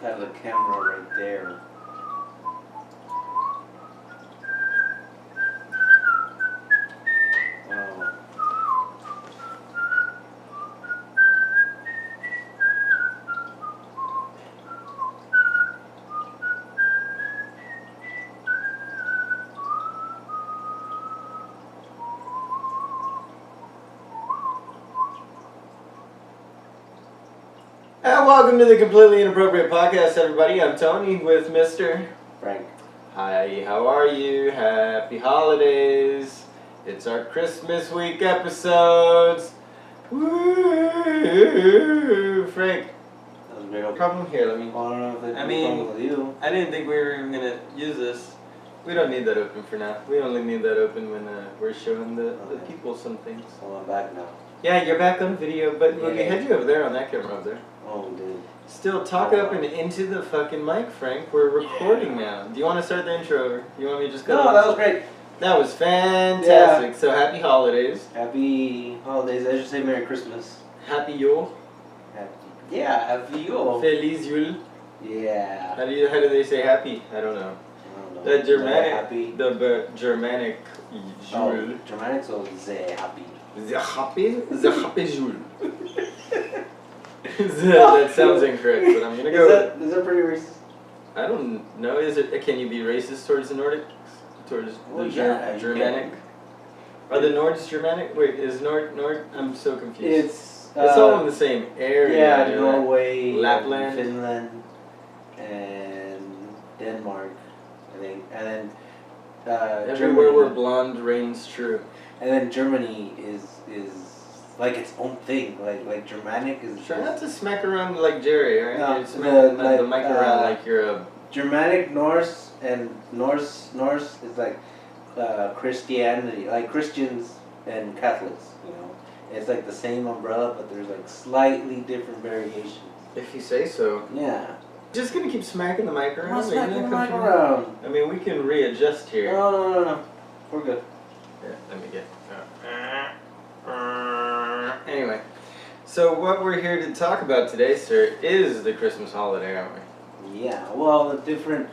have had the camera right there. Wow. And welcome to the Completely Inappropriate Podcast, everybody. I'm Tony with Mr. Frank. Hi, how are you? Happy holidays. It's our Christmas week episodes. Woo! Frank, That was a big old problem here. Let me. I don't know if it's I mean, problem with you. I didn't think we were even going to use this. We don't need that open for now. We only need that open when we're showing the people some things. So I'm back now. Yeah, you're back on video, but we Yeah. had you over there on that camera over there. Oh, dude. Still, talk up and into the fucking mic, Frank. We're recording now. Do you want to start the intro over? Do you want me to just go? No, that was great. That was fantastic. Yeah. So happy holidays. Happy holidays. I should say Merry Christmas. Happy Yule. Happy Yule. Feliz Yule. Yeah. How do they say happy? I don't know. I don't know. The Germanic. Happy. The Germanic Oh, Yule. Germanic, so they happy. The happy Yule. That sounds incorrect, but I'm gonna go. Is that pretty racist? I don't know. Is it? Can you be racist towards the Nordics? Towards Well, the yeah, you Germanic? Are the Nords Germanic? Wait, is Nord? I'm so confused. It's all in the same area. Yeah, you know? Norway, Lapland, Finland, and Denmark, I think, and then everywhere Germany. where blonde reigns true. And then Germany is like its own thing. Like Germanic is. Try not to smack around like Jerry, right? No, You're smacking the mic like, around like you're a. Germanic, Norse, and Norse is like Christianity, like Christians and Catholics. You know, it's like the same umbrella, but there's like slightly different variations. If you say so. Yeah. Just gonna keep smacking the mic around. I'm not Are you smacking the gonna mic come around. I mean, we can readjust here. No. We're good. Yeah, let me get. Anyway, so what we're here to talk about today, sir, is the Christmas holiday, aren't we? Yeah, well, the different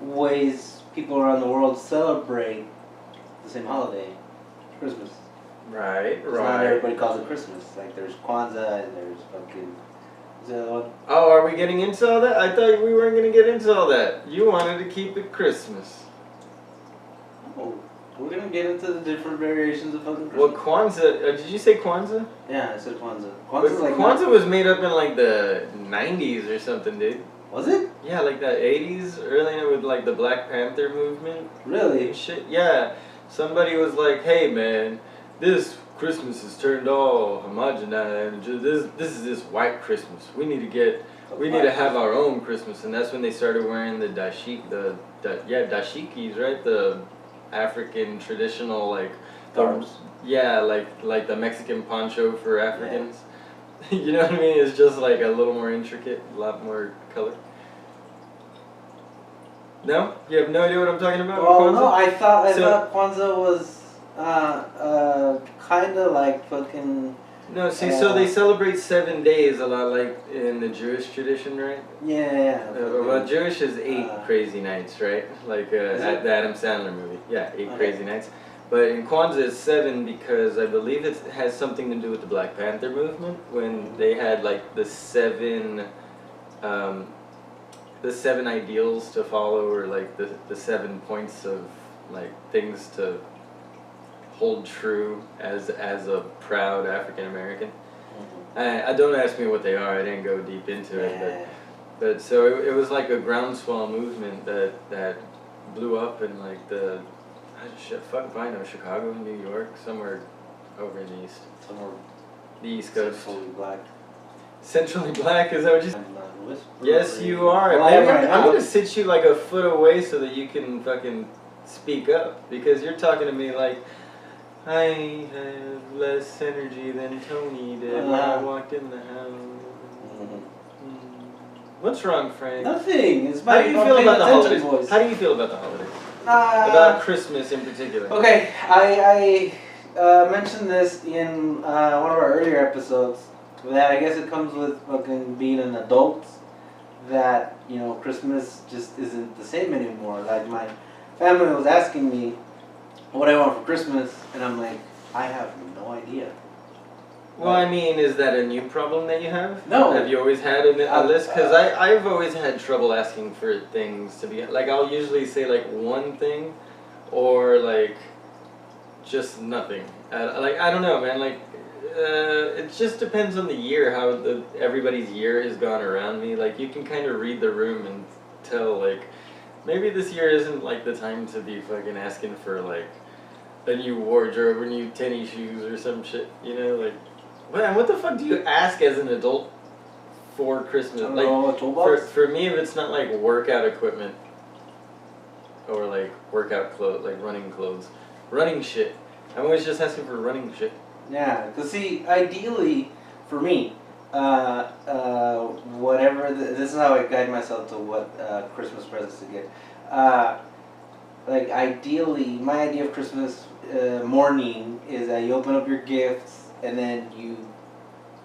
ways people around the world celebrate the same holiday, Christmas. Right. 'Cause not everybody calls it Christmas. Like, there's Kwanzaa and there's fucking... What's the other one? Oh, are we getting into all that? I thought we weren't going to get into all that. You wanted to keep it Christmas. Oh, we're gonna get into the different variations of fucking Well, Christmas. Kwanzaa, did you say Kwanzaa? Yeah, I said Kwanzaa. But Kwanzaa's like... Kwanzaa was made up in like the 90s or something, dude. Was it? Yeah, like the 80s, earlier with like the Black Panther movement. Really? And shit. Yeah. Somebody was like, hey man, this Christmas is turned all homogenized. This is this white Christmas. We need to have our own Christmas. And that's when they started wearing the dashikis, right? The African traditional like Garbs. Yeah, like the Mexican poncho for Africans. Yeah. You know what I mean? It's just like a little more intricate, a lot more color. No? You have no idea what I'm talking about? Well, Kwanzaa? no, I thought Kwanzaa was kind of like fucking... No, see, so they celebrate 7 days a lot like in the Jewish tradition, right? Yeah. Well, Jewish is 8 crazy nights, right? Like the Adam Sandler movie. Yeah, 8 crazy nights. But in Kwanzaa it's 7 because I believe it has something to do with the Black Panther movement when they had like the 7 ideals to follow, or like the 7 points of like things to hold true as a proud African American. I don't ask me what they are. I didn't go deep into it, but so it was like a groundswell movement that blew up in like the fuck if I know, Chicago, New York, somewhere over in the east. Somewhere the East Coast. Centrally black. Centrally black, is that what you said? I'm not whispering. Yes, you are. Well, Maybe right I'm now. gonna sit you like a foot away so that you can fucking speak up, because you're talking to me like I have less energy than Tony did when I walked in the house. What's wrong, Frank? Nothing. It's How do you feel about the holidays? How do you feel about the holidays? About Christmas in particular. Okay, I mentioned this in one of our earlier episodes, that I guess it comes with fucking being an adult, that, you know, Christmas just isn't the same anymore. Like, my family was asking me what I want for Christmas, and I'm like, I have no idea. Well, I mean, is that a new problem that you have? No. Have you always had a list? Because I've always had trouble asking for things to be, like, I'll usually say, like, one thing, or, like, just nothing. Like, I don't know, man, like, it just depends on the year, how everybody's year has gone around me. Like, you can kind of read the room and tell, like, maybe this year isn't, like, the time to be fucking asking for, like, a new wardrobe or new tennis shoes or some shit, you know, like, what the fuck do you ask as an adult for Christmas? I don't Like, know, a toolbox? for me, if it's not, like, workout equipment, or, like, workout clothes, like, running clothes, running shit, I'm always just asking for running shit. Yeah, because see, ideally, for me, whatever, this is how I guide myself to what Christmas presents to get. Like, ideally, my idea of Christmas morning is that you open up your gifts and then you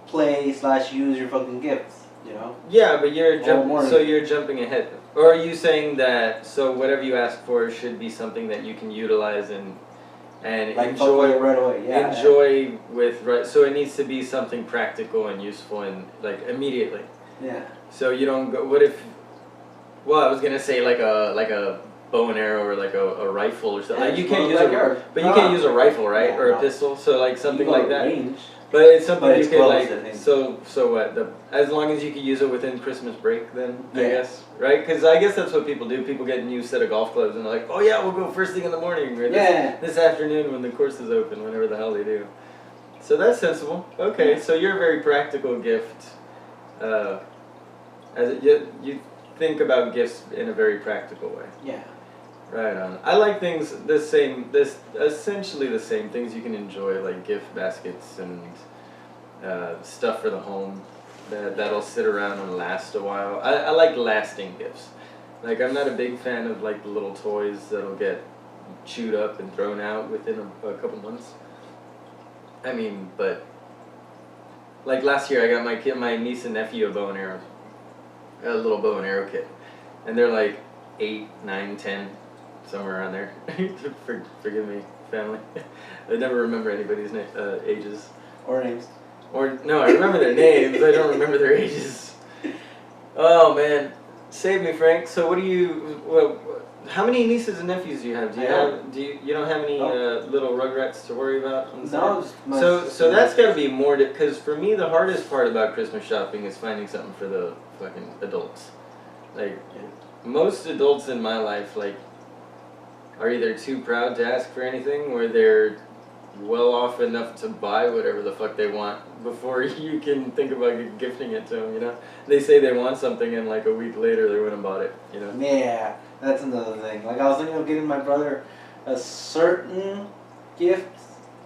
play/use your fucking gifts, you know? Yeah, but you're morning. so you're jumping ahead. Or are you saying that, so whatever you ask for should be something that you can utilize and Like, enjoy right away, yeah. enjoy with, right? So it needs to be something practical and useful and, like, immediately. Yeah. So you don't go. What if? Well, I was gonna say like a bow and arrow or like a rifle or something. Yeah, Like, you just can't go use backyard. but you can't use a rifle, right? Yeah, Or a no. pistol. So like something You go like that. range. But it's something But you it's could close, like. I think. So what? As long as you could use it within Christmas break, then I Yeah. guess, right? Because I guess that's what people do. People get a new set of golf clubs and they're like, oh yeah, we'll go first thing in the morning, or this afternoon when the course is open, whenever the hell they do. So that's sensible. Okay, Yeah. so you're a very practical gift. You think about gifts in a very practical way. Yeah. Right on. I like things essentially the same things you can enjoy, like gift baskets and stuff for the home that'll sit around and last a while. I like lasting gifts. Like, I'm not a big fan of, like, the little toys that'll get chewed up and thrown out within a couple months. I mean, but like last year I got my niece and nephew a bow and arrow, a little bow and arrow kit, and they're like 8, 9, 10. Somewhere around there. Forgive me, family. I never remember anybody's ages. Or names. Or no, I remember their names. I don't remember their ages. Oh man, save me, Frank. So what do you? Well, how many nieces and nephews do you have? You don't have any little rugrats to worry about? No. So that's got to be more because for me the hardest part about Christmas shopping is finding something for the fucking adults. Like most adults in my life, like, are either too proud to ask for anything or they're well off enough to buy whatever the fuck they want before you can think about gifting it to them, you know? They say they want something and like a week later they went and bought it, you know? Yeah, that's another thing. Like, I was thinking of getting my brother a certain gift,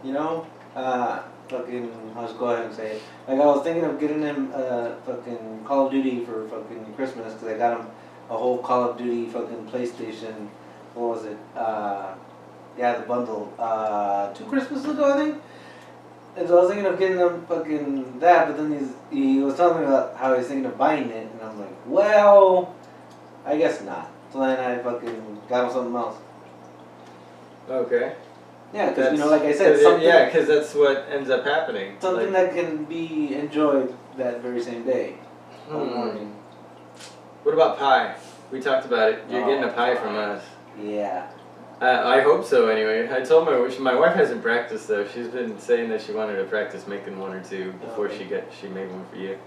you know? I'll just go ahead and say it. Like, I was thinking of getting him fucking Call of Duty for fucking Christmas because I got him a whole Call of Duty fucking PlayStation. What was it? The bundle. 2 Christmases ago, I think. And so I was thinking of getting him fucking that, but then he was telling me about how he's thinking of buying it, and I'm like, well, I guess not. So then I fucking got him something else. Okay. Yeah, because, like I said, something... Yeah, because that's what ends up happening. Something that can be enjoyed that very same day. Morning. What about pie? We talked about it. You're getting a pie from us. Yeah. I hope so. Anyway, I told my wife hasn't practiced though. She's been saying that she wanted to practice making 1 or 2 before she made one for you.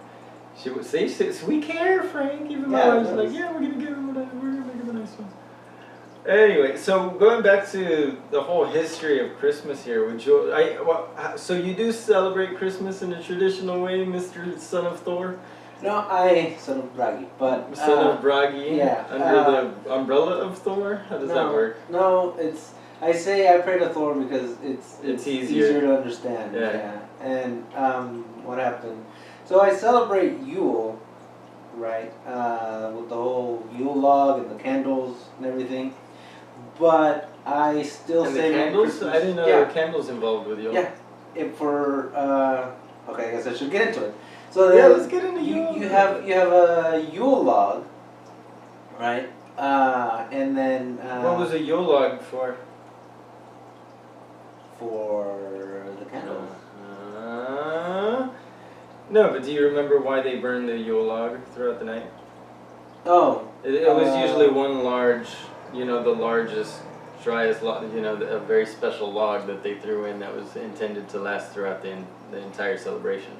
She would say, "We care, Frank." Even my wife's like, "Yeah, we're gonna make him a nice one." Anyway, so going back to the whole history of Christmas here, so you do celebrate Christmas in a traditional way, Mr. Son of Thor? No, son of Bragi, but... Son of Bragi? Yeah. Under the umbrella of Thor? How does that work? No, I pray to Thor because it's easier to understand. Yeah. And what happened? So I celebrate Yule, right? With the whole Yule log and the candles and everything. But I still and say the candles? Christmas. I didn't know there were candles involved with Yule. Yeah. Okay, I guess I should get into it. So Yeah, let's get into Yule. You have a Yule log, right? And then What was a Yule log for? For the candles. No, but do you remember why they burned the Yule log throughout the night? Oh. It was usually one large, the largest, driest log, a very special log that they threw in that was intended to last throughout the entire celebration.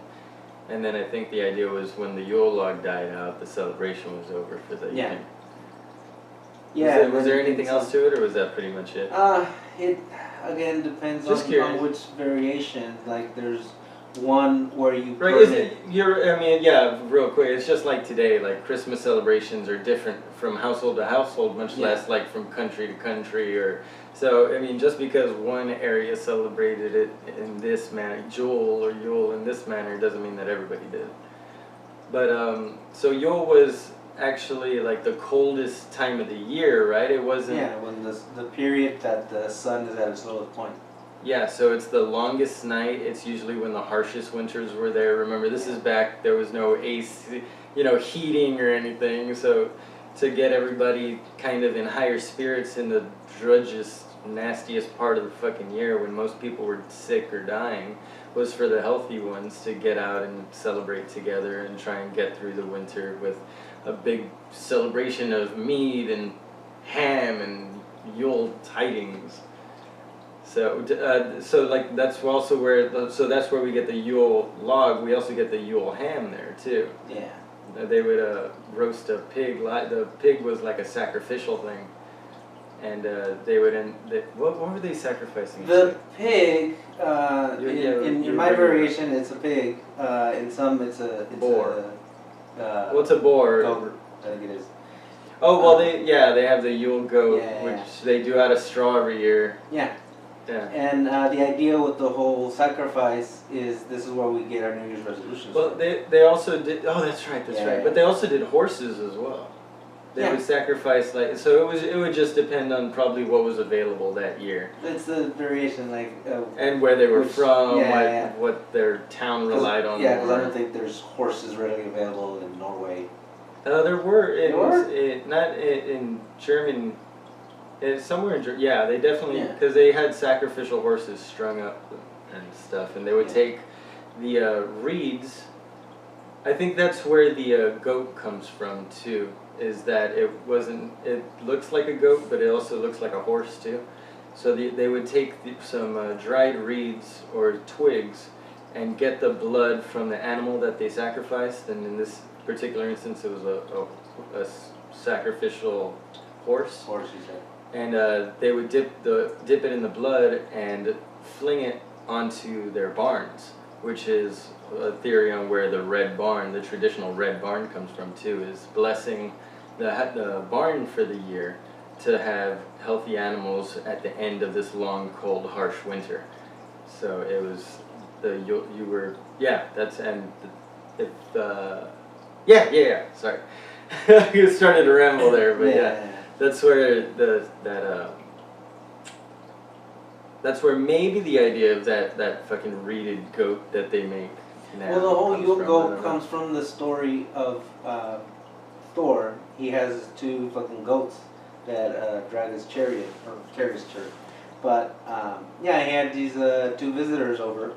And then I think the idea was when the Yule log died out, the celebration was over for the evening. Yeah. Was there anything else to it, or was that pretty much it? It again depends Just on which variation. Like there's one where you Right, burn it. real quick, it's just like today, like Christmas celebrations are different from household to household, much less like from country to country, so, just because one area celebrated it in this manner, Yule in this manner, doesn't mean that everybody did. But, so Yule was actually like the coldest time of the year, right? It wasn't... Yeah, when the period that the sun is at its lowest point. Yeah, so it's the longest night. It's usually when the harshest winters were there. Remember, this is back, there was no AC, heating or anything. So to get everybody kind of in higher spirits in the drudgiest, nastiest part of the fucking year when most people were sick or dying was for the healthy ones to get out and celebrate together and try and get through the winter with a big celebration of mead and ham and Yule tidings. So like that's also where that's where we get the Yule log. We also get the Yule ham there too. Yeah. They would roast a pig. The pig was like a sacrificial thing, and they would what were they sacrificing? The pig. In my variation, it's a pig. In some, it's a boar. What's a boar? Goat, I think it is. Oh well, they have the Yule goat, which they do out of straw every year. Yeah. Yeah. And the idea with the whole sacrifice is this is where we get our New Year's resolutions. Well, they also did. Oh, that's right. Yeah. But they also did horses as well. They would sacrifice so it would just depend on probably what was available that year. It's the variation, like. And where they were from, what their town relied on. Yeah, because I don't think there's horses readily available in Norway. There were. Not in German. It's somewhere in Germany. Yeah, they definitely, because they had sacrificial horses strung up and stuff, and they would take the reeds. I think that's where the goat comes from too. Is that it looks like a goat, but it also looks like a horse too. So they would take some dried reeds or twigs and get the blood from the animal that they sacrificed, and in this particular instance, it was a sacrificial horse. Horse, you said. And they would dip it in the blood and fling it onto their barns, which is a theory on where the traditional red barn comes from too, is blessing the barn for the year to have healthy animals at the end of this long, cold, harsh winter. So it was sorry. You started to ramble there, but that's where that's where maybe the idea of that fucking reeded goat that they make now. Well, the whole Yule goat comes from the story of Thor. He has two fucking goats that drag his chariot or carry his chariot. But he had these two visitors over,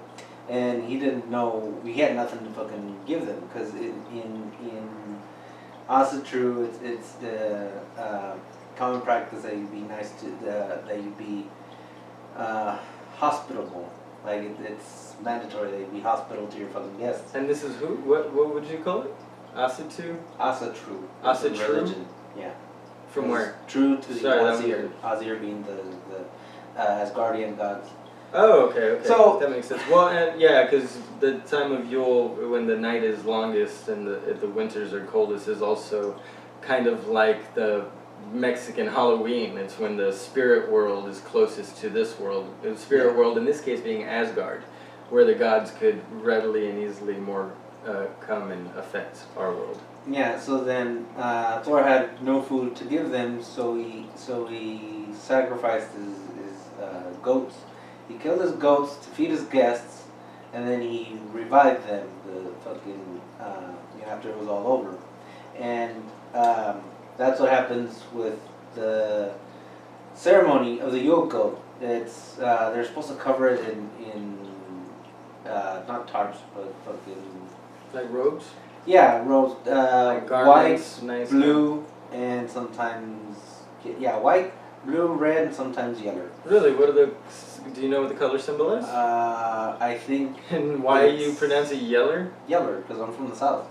and he didn't know he had nothing to fucking give them because in also true, it's the common practice that you be nice to that you be hospitable. Like it's mandatory that you be hospitable to your fucking guests. And this is who? What would you call it? Asatru? Asatru. Asatru? Religion. Yeah. From where? True to the Azir. Azir being the Asgardian gods. Oh, okay. So that makes sense. Well, and because the time of Yule, when the night is longest and the winters are coldest, is also kind of like the Mexican Halloween. It's when the spirit world is closest to this world. The spirit world, in this case, being Asgard, where the gods could readily and easily more come and affect our world. Yeah. So then Thor had no food to give them, so he sacrificed his goats. He killed his goats to feed his guests, and then he revived them. The fucking after it was all over, and that's what happens with the ceremony of the Yule goat. It's they're supposed to cover it in not tarps but fucking Like robes? yeah, robes, Like white, garments, nice blue, and sometimes white, blue, red, and sometimes yellow. Really? What are the? Do you know what the color symbol is? I think And why you pronounce it yeller? yeller because I'm from the south.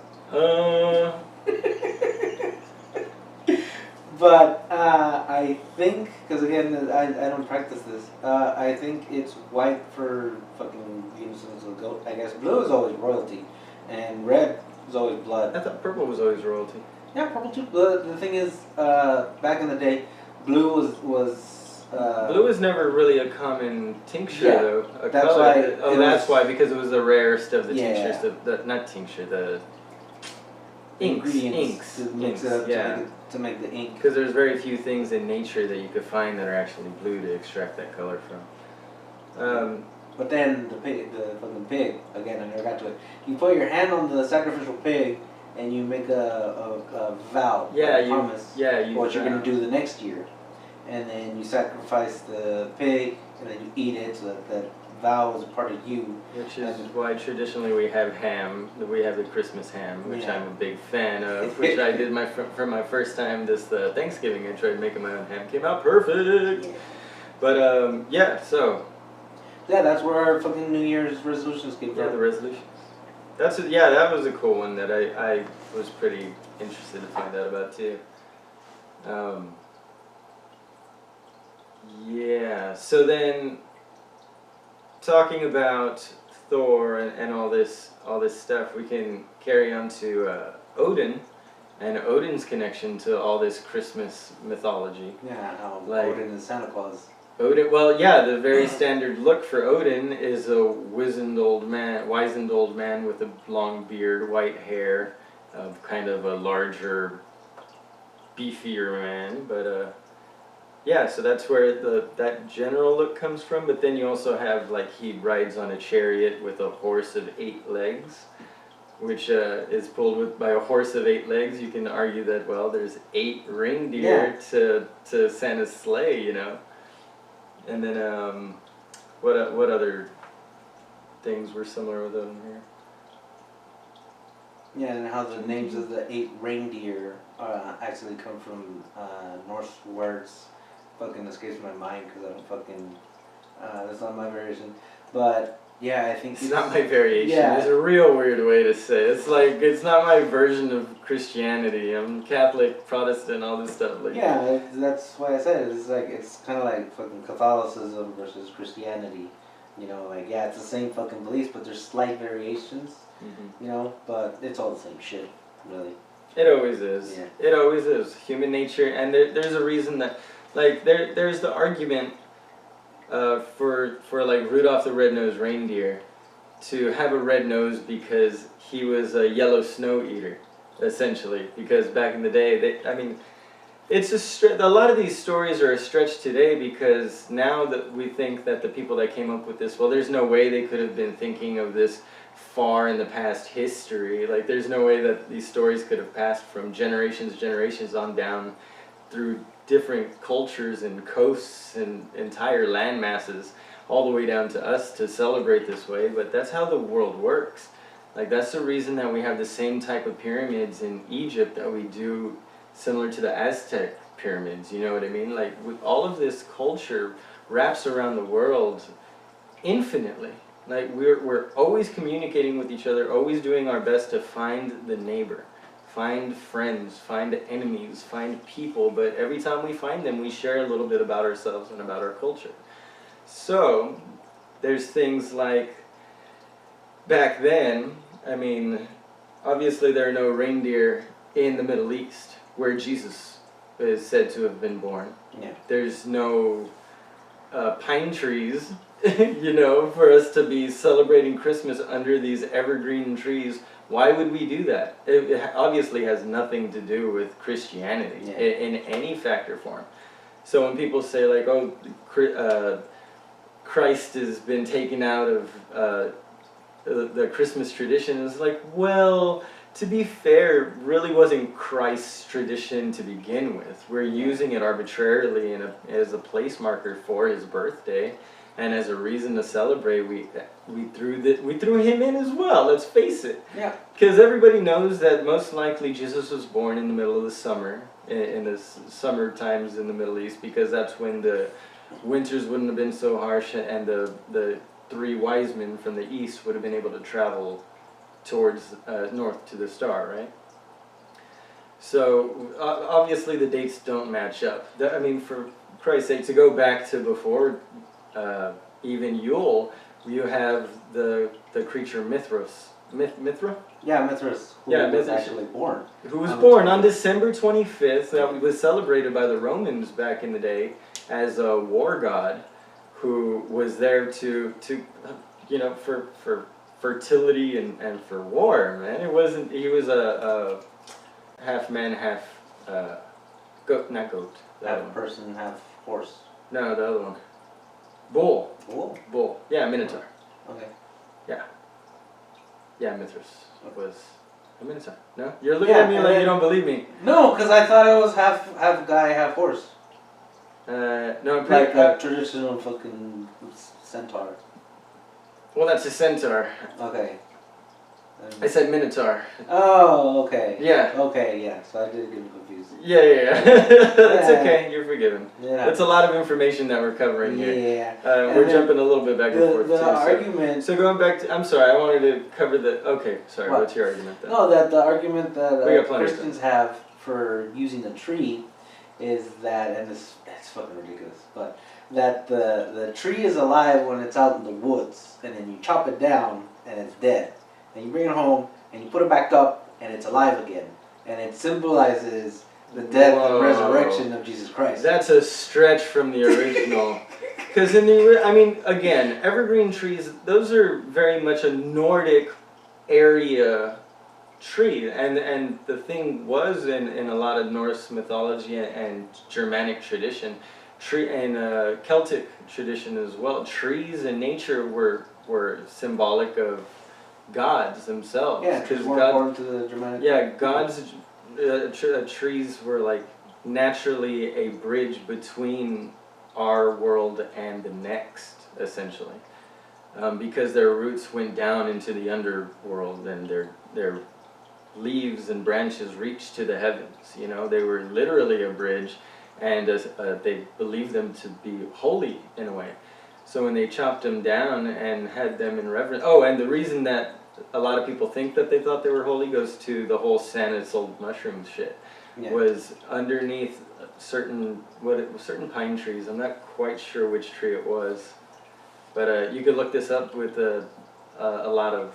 But I think, because again, I don't practice this. I think it's white for fucking Venus and the goat. I guess blue is always royalty, and red is always blood. I thought purple was always royalty. Yeah, purple too. The thing is, back in the day, blue was. Blue was never really a common tincture, Yeah, though. A that's color. why Oh, it that's was- why, because it was the rarest of the Yeah. tinctures. Not tincture, the ingredients inks. to mix it up Yeah. to make the ink. Because there's very few things in nature that you could find that are actually blue to extract that color from. But then the fucking pig, again, I never got to it. You put your hand on the sacrificial pig and you make a vow, Yeah, a promise, what you're gonna do the next year, and then you sacrifice the pig and then you eat it, so that vow is a part of you. Which is why traditionally we have ham. We have the Christmas ham, which Yeah. I'm a big fan of. Which I did for my first time this Thanksgiving. I tried making my own ham. Came out perfect. Yeah. But yeah. So Yeah, that's where our fucking New Year's resolutions came yeah, from. the resolutions. That was a cool one that I was pretty interested to find out about too. Yeah. So then, talking about Thor and all this stuff, we can carry on to Odin and Odin's connection to all this Christmas mythology. Yeah, how Like- Odin is Santa Claus. Odin, well, yeah, the very standard look for Odin is a wizened old man with a long beard, white hair, of kind of a larger, beefier man. But yeah, so that's where that general look comes from. But then you also have, like, he rides on a chariot with a horse of 8 legs, which is pulled by a horse of 8 legs. You can argue that, well, there's 8 reindeer to Santa's sleigh, you know. And then, what other things were similar with them here? Yeah, and how the names of the 8 reindeer actually come from Norse words. Fucking escapes my mind because I don't fucking. That's not my variation. But yeah, I think It's not my variation. Yeah. It's a real weird way to say it. It's like, it's not my version of Christianity. I'm Catholic, Protestant, all this stuff. Like, Yeah, that's why I said it. It's like it's kind of like fucking Catholicism versus Christianity. You know, like yeah, it's the same fucking beliefs, but there's slight variations. Mhm. You know, but it's all the same shit, really. It always is. Yeah. It always is. Human nature, and there's a reason that, like, there's the argument for like Rudolph the Red-Nosed Reindeer to have a red nose because he was a yellow snow eater, essentially. Because back in the day, it's a lot of these stories are a stretch today because now that we think that the people that came up with this, well, there's no way they could have been thinking of this far in the past history. Like, there's no way that these stories could have passed from generations on down through different cultures and coasts and entire land masses all the way down to us to celebrate this way. But that's how the world works. Like, that's the reason that we have the same type of pyramids in Egypt that we do similar to the Aztec pyramids, you know what I mean? Like, all of this culture wraps around the world infinitely. Like, we're always communicating with each other, always doing our best to find the neighbor, find friends, find enemies, find people, but every time we find them, we share a little bit about ourselves and about our culture. So, there's things like, back then, I mean, obviously there are no reindeer in the Middle East, where Jesus is said to have been born. Yeah. There's no pine trees, you know, for us to be celebrating Christmas under these evergreen trees. Why would we do that? It obviously has nothing to do with Christianity in any factor form. So when people say, like, oh, Christ has been taken out of the Christmas tradition is like, well, to be fair, really wasn't Christ's tradition to begin with. We're using it arbitrarily as a place marker for his birthday, and as a reason to celebrate. We threw him in as well. Let's face it. Yeah. Because everybody knows that most likely Jesus was born in the middle of the summer, in the summer times in the Middle East, because that's when the winters wouldn't have been so harsh, and the three wise men from the east would have been able to travel towards north to the star, right? So obviously the dates don't match up. I mean, for Christ's sake, to go back to before even Yule, you have the creature Mithras. Mithra? Yeah, Mithras, who was actually born. Who was born on December 25th. That was celebrated by the Romans back in the day as a war god who was there to you know, for fertility and for war, man. It wasn't, he was a half man, half goat, not goat. Half person, half horse. No, the other one. Bull. Bull? Bull. Yeah, Minotaur. Okay. Yeah. Yeah, Mithras was a Minotaur. No? You're looking at me like you don't believe me. No, because I thought it was half guy, half horse. No, like a traditional fucking centaur. Well, that's a centaur. Okay. I said Minotaur. Oh, okay. Yeah. Okay, yeah. So I did get confused. Yeah. That's okay. You're forgiven. Yeah. That's a lot of information that we're covering here. Yeah. We're jumping a little bit back and forth. The too, argument. So going back to, I'm sorry, I wanted to cover the. Okay, sorry. What? What's your argument then? No, that the argument that Christians have for using a tree is that, and it's fucking ridiculous, but that the tree is alive when it's out in the woods, and then you chop it down and it's dead. And you bring it home, and you put it back up, and it's alive again. And it symbolizes the death and resurrection of Jesus Christ. That's a stretch from the original. Because I mean, again, evergreen trees, those are very much a Nordic area tree. And the thing was, in a lot of Norse mythology and Germanic tradition, and Celtic tradition as well, trees in nature were symbolic of gods themselves. Yeah, because more important to the Germanic. Yeah, gods, trees were like naturally a bridge between our world and the next, essentially, because their roots went down into the underworld, and their leaves and branches reached to the heavens. You know, they were literally a bridge, and they believed them to be holy in a way. So when they chopped them down and had them in reverence... Oh, and the reason that a lot of people think that they thought they were holy goes to the whole Santa's old mushroom shit. Yeah. Was underneath certain pine trees. I'm not quite sure which tree it was. But you could look this up with a lot of...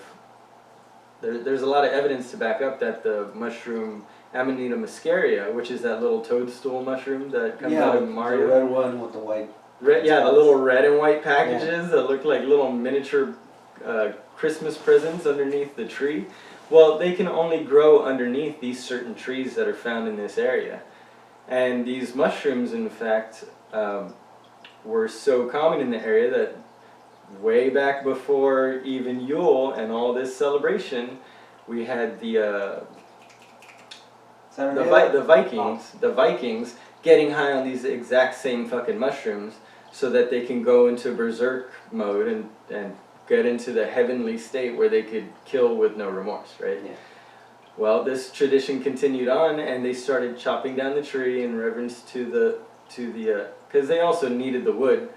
There's a lot of evidence to back up that the mushroom Amanita muscaria, which is that little toadstool mushroom that comes out of Mario. The red one with the white... the little red and white packages that look like little miniature Christmas presents underneath the tree. Well, they can only grow underneath these certain trees that are found in this area. And these mushrooms, in fact, were so common in the area that way back before even Yule and all this celebration, we had the Vikings getting high on these exact same fucking mushrooms, so that they can go into berserk mode and get into the heavenly state where they could kill with no remorse, right? Yeah. Well, this tradition continued on, and they started chopping down the tree in reverence to the because they also needed the wood.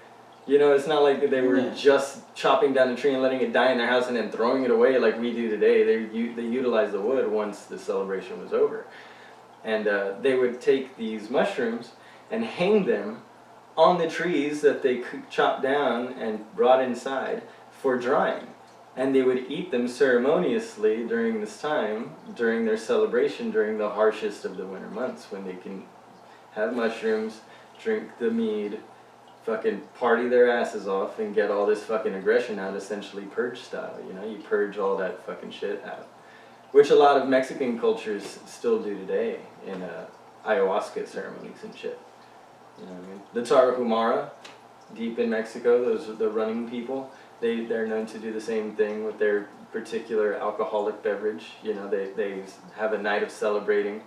You know, it's not like they were just chopping down the tree and letting it die in their house and then throwing it away like we do today. They utilized the wood once the celebration was over. And they would take these mushrooms and hang them on the trees that they chopped down and brought inside for drying. And they would eat them ceremoniously during this time, during their celebration, during the harshest of the winter months, when they can have mushrooms, drink the mead, fucking party their asses off, and get all this fucking aggression out, essentially purge style. You know, you purge all that fucking shit out. Which a lot of Mexican cultures still do today in ayahuasca ceremonies and shit. You know what I mean? The Tarahumara, deep in Mexico, those are the running people. They're known to do the same thing with their particular alcoholic beverage. You know, they have a night of celebrating,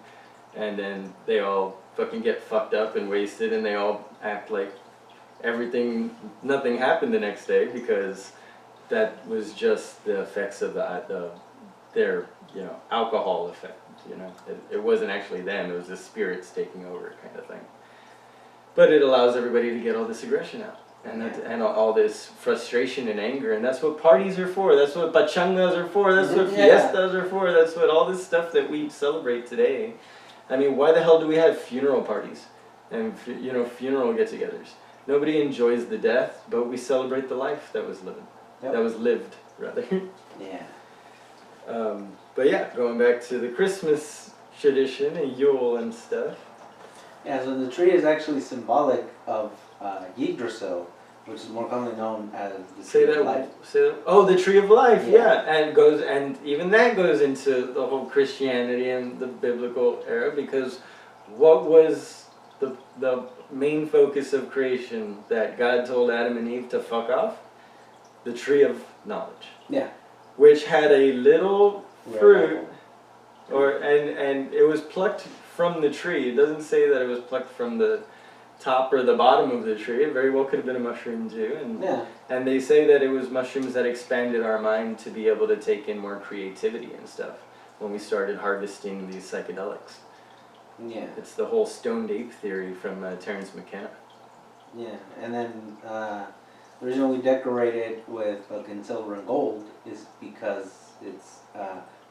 and then they all fucking get fucked up and wasted, and they all act like nothing happened the next day, because that was just the effects of their alcohol effect. It wasn't actually them, it was the spirits taking over, kind of thing. But it allows everybody to get all this aggression out, and all this frustration and anger, and that's what parties are for, that's what pachangas are for, that's what fiestas are for, that's what all this stuff that we celebrate today. I mean, why the hell do we have funeral parties and funeral get-togethers? Nobody enjoys the death, but we celebrate the life that was lived. Yep. That was lived, rather. Yeah. But yeah, going back to the Christmas tradition and Yule and stuff. Yeah, so the tree is actually symbolic of Yggdrasil, which is more commonly known as the tree of life. Oh, the tree of life, yeah. And even that goes into the whole Christianity and the biblical era, because what was the main focus of creation that God told Adam and Eve to fuck off? The tree of knowledge. Yeah. Which had a little fruit, and it was plucked from the tree. It doesn't say that it was plucked from the top or the bottom of the tree. It very well could have been a mushroom too. And they say that it was mushrooms that expanded our mind to be able to take in more creativity and stuff when we started harvesting these psychedelics. Yeah. It's the whole stoned ape theory from Terence McKenna. Yeah, and then the reason we decorated with fucking silver and gold is because it's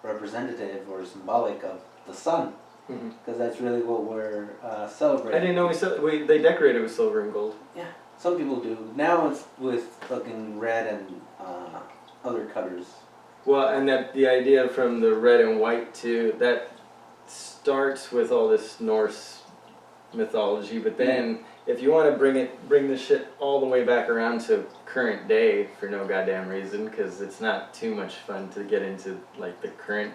representative or symbolic of the sun. Because that's really what we're celebrating. I didn't know they decorated with silver and gold. Yeah, some people do. Now it's with fucking red and other colors. Well, and that the idea from the red and white too, that starts with all this Norse mythology, but then if you want to bring the shit all the way back around to current day for no goddamn reason, because it's not too much fun to get into like the current.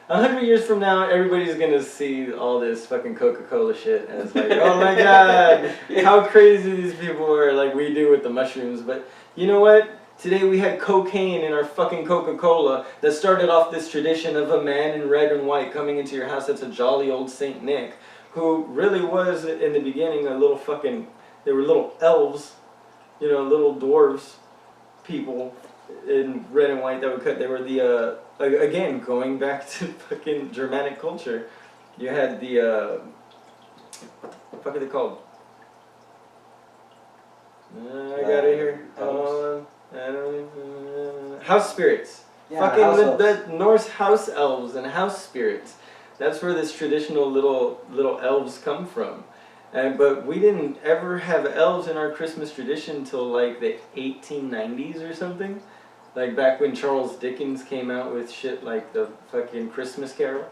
100 years from now, everybody's gonna see all this fucking Coca-Cola shit, and it's like, oh my god, how crazy these people were, like we do with the mushrooms. But you know what? Today we had cocaine in our fucking Coca-Cola that started off this tradition of a man in red and white coming into your house that's a jolly old Saint Nick, who really was, in the beginning, they were little elves, little dwarves, people in red and white that would cut. They were the, again, going back to fucking Germanic culture, you had the, what the fuck are they called? I got it here. House spirits. Yeah, fucking the Norse house elves and house spirits. That's where this traditional little elves come from. But we didn't ever have elves in our Christmas tradition until like the 1890s or something. Like back when Charles Dickens came out with shit like the fucking Christmas Carol.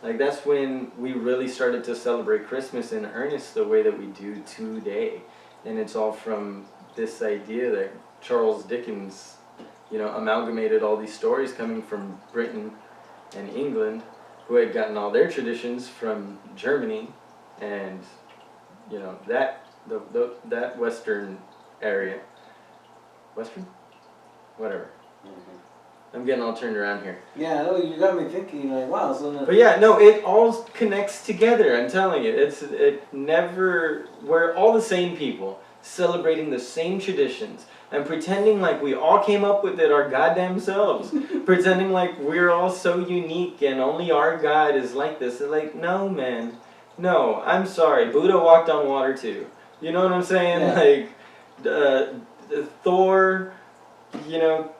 Like that's when we really started to celebrate Christmas in earnest the way that we do today. And it's all from this idea that Charles Dickens, amalgamated all these stories coming from Britain and England, who had gotten all their traditions from Germany and, that Western area. Western? Whatever. I'm getting all turned around here. Yeah, no, you got me thinking like, wow. So but yeah, no, it all connects together. I'm telling you, we're all the same people celebrating the same traditions and pretending like we all came up with it our goddamn selves, pretending like we're all so unique and only our God is like this. It's like, no, man, no. I'm sorry, Buddha walked on water too. You know what I'm saying? Yeah. Like Thor.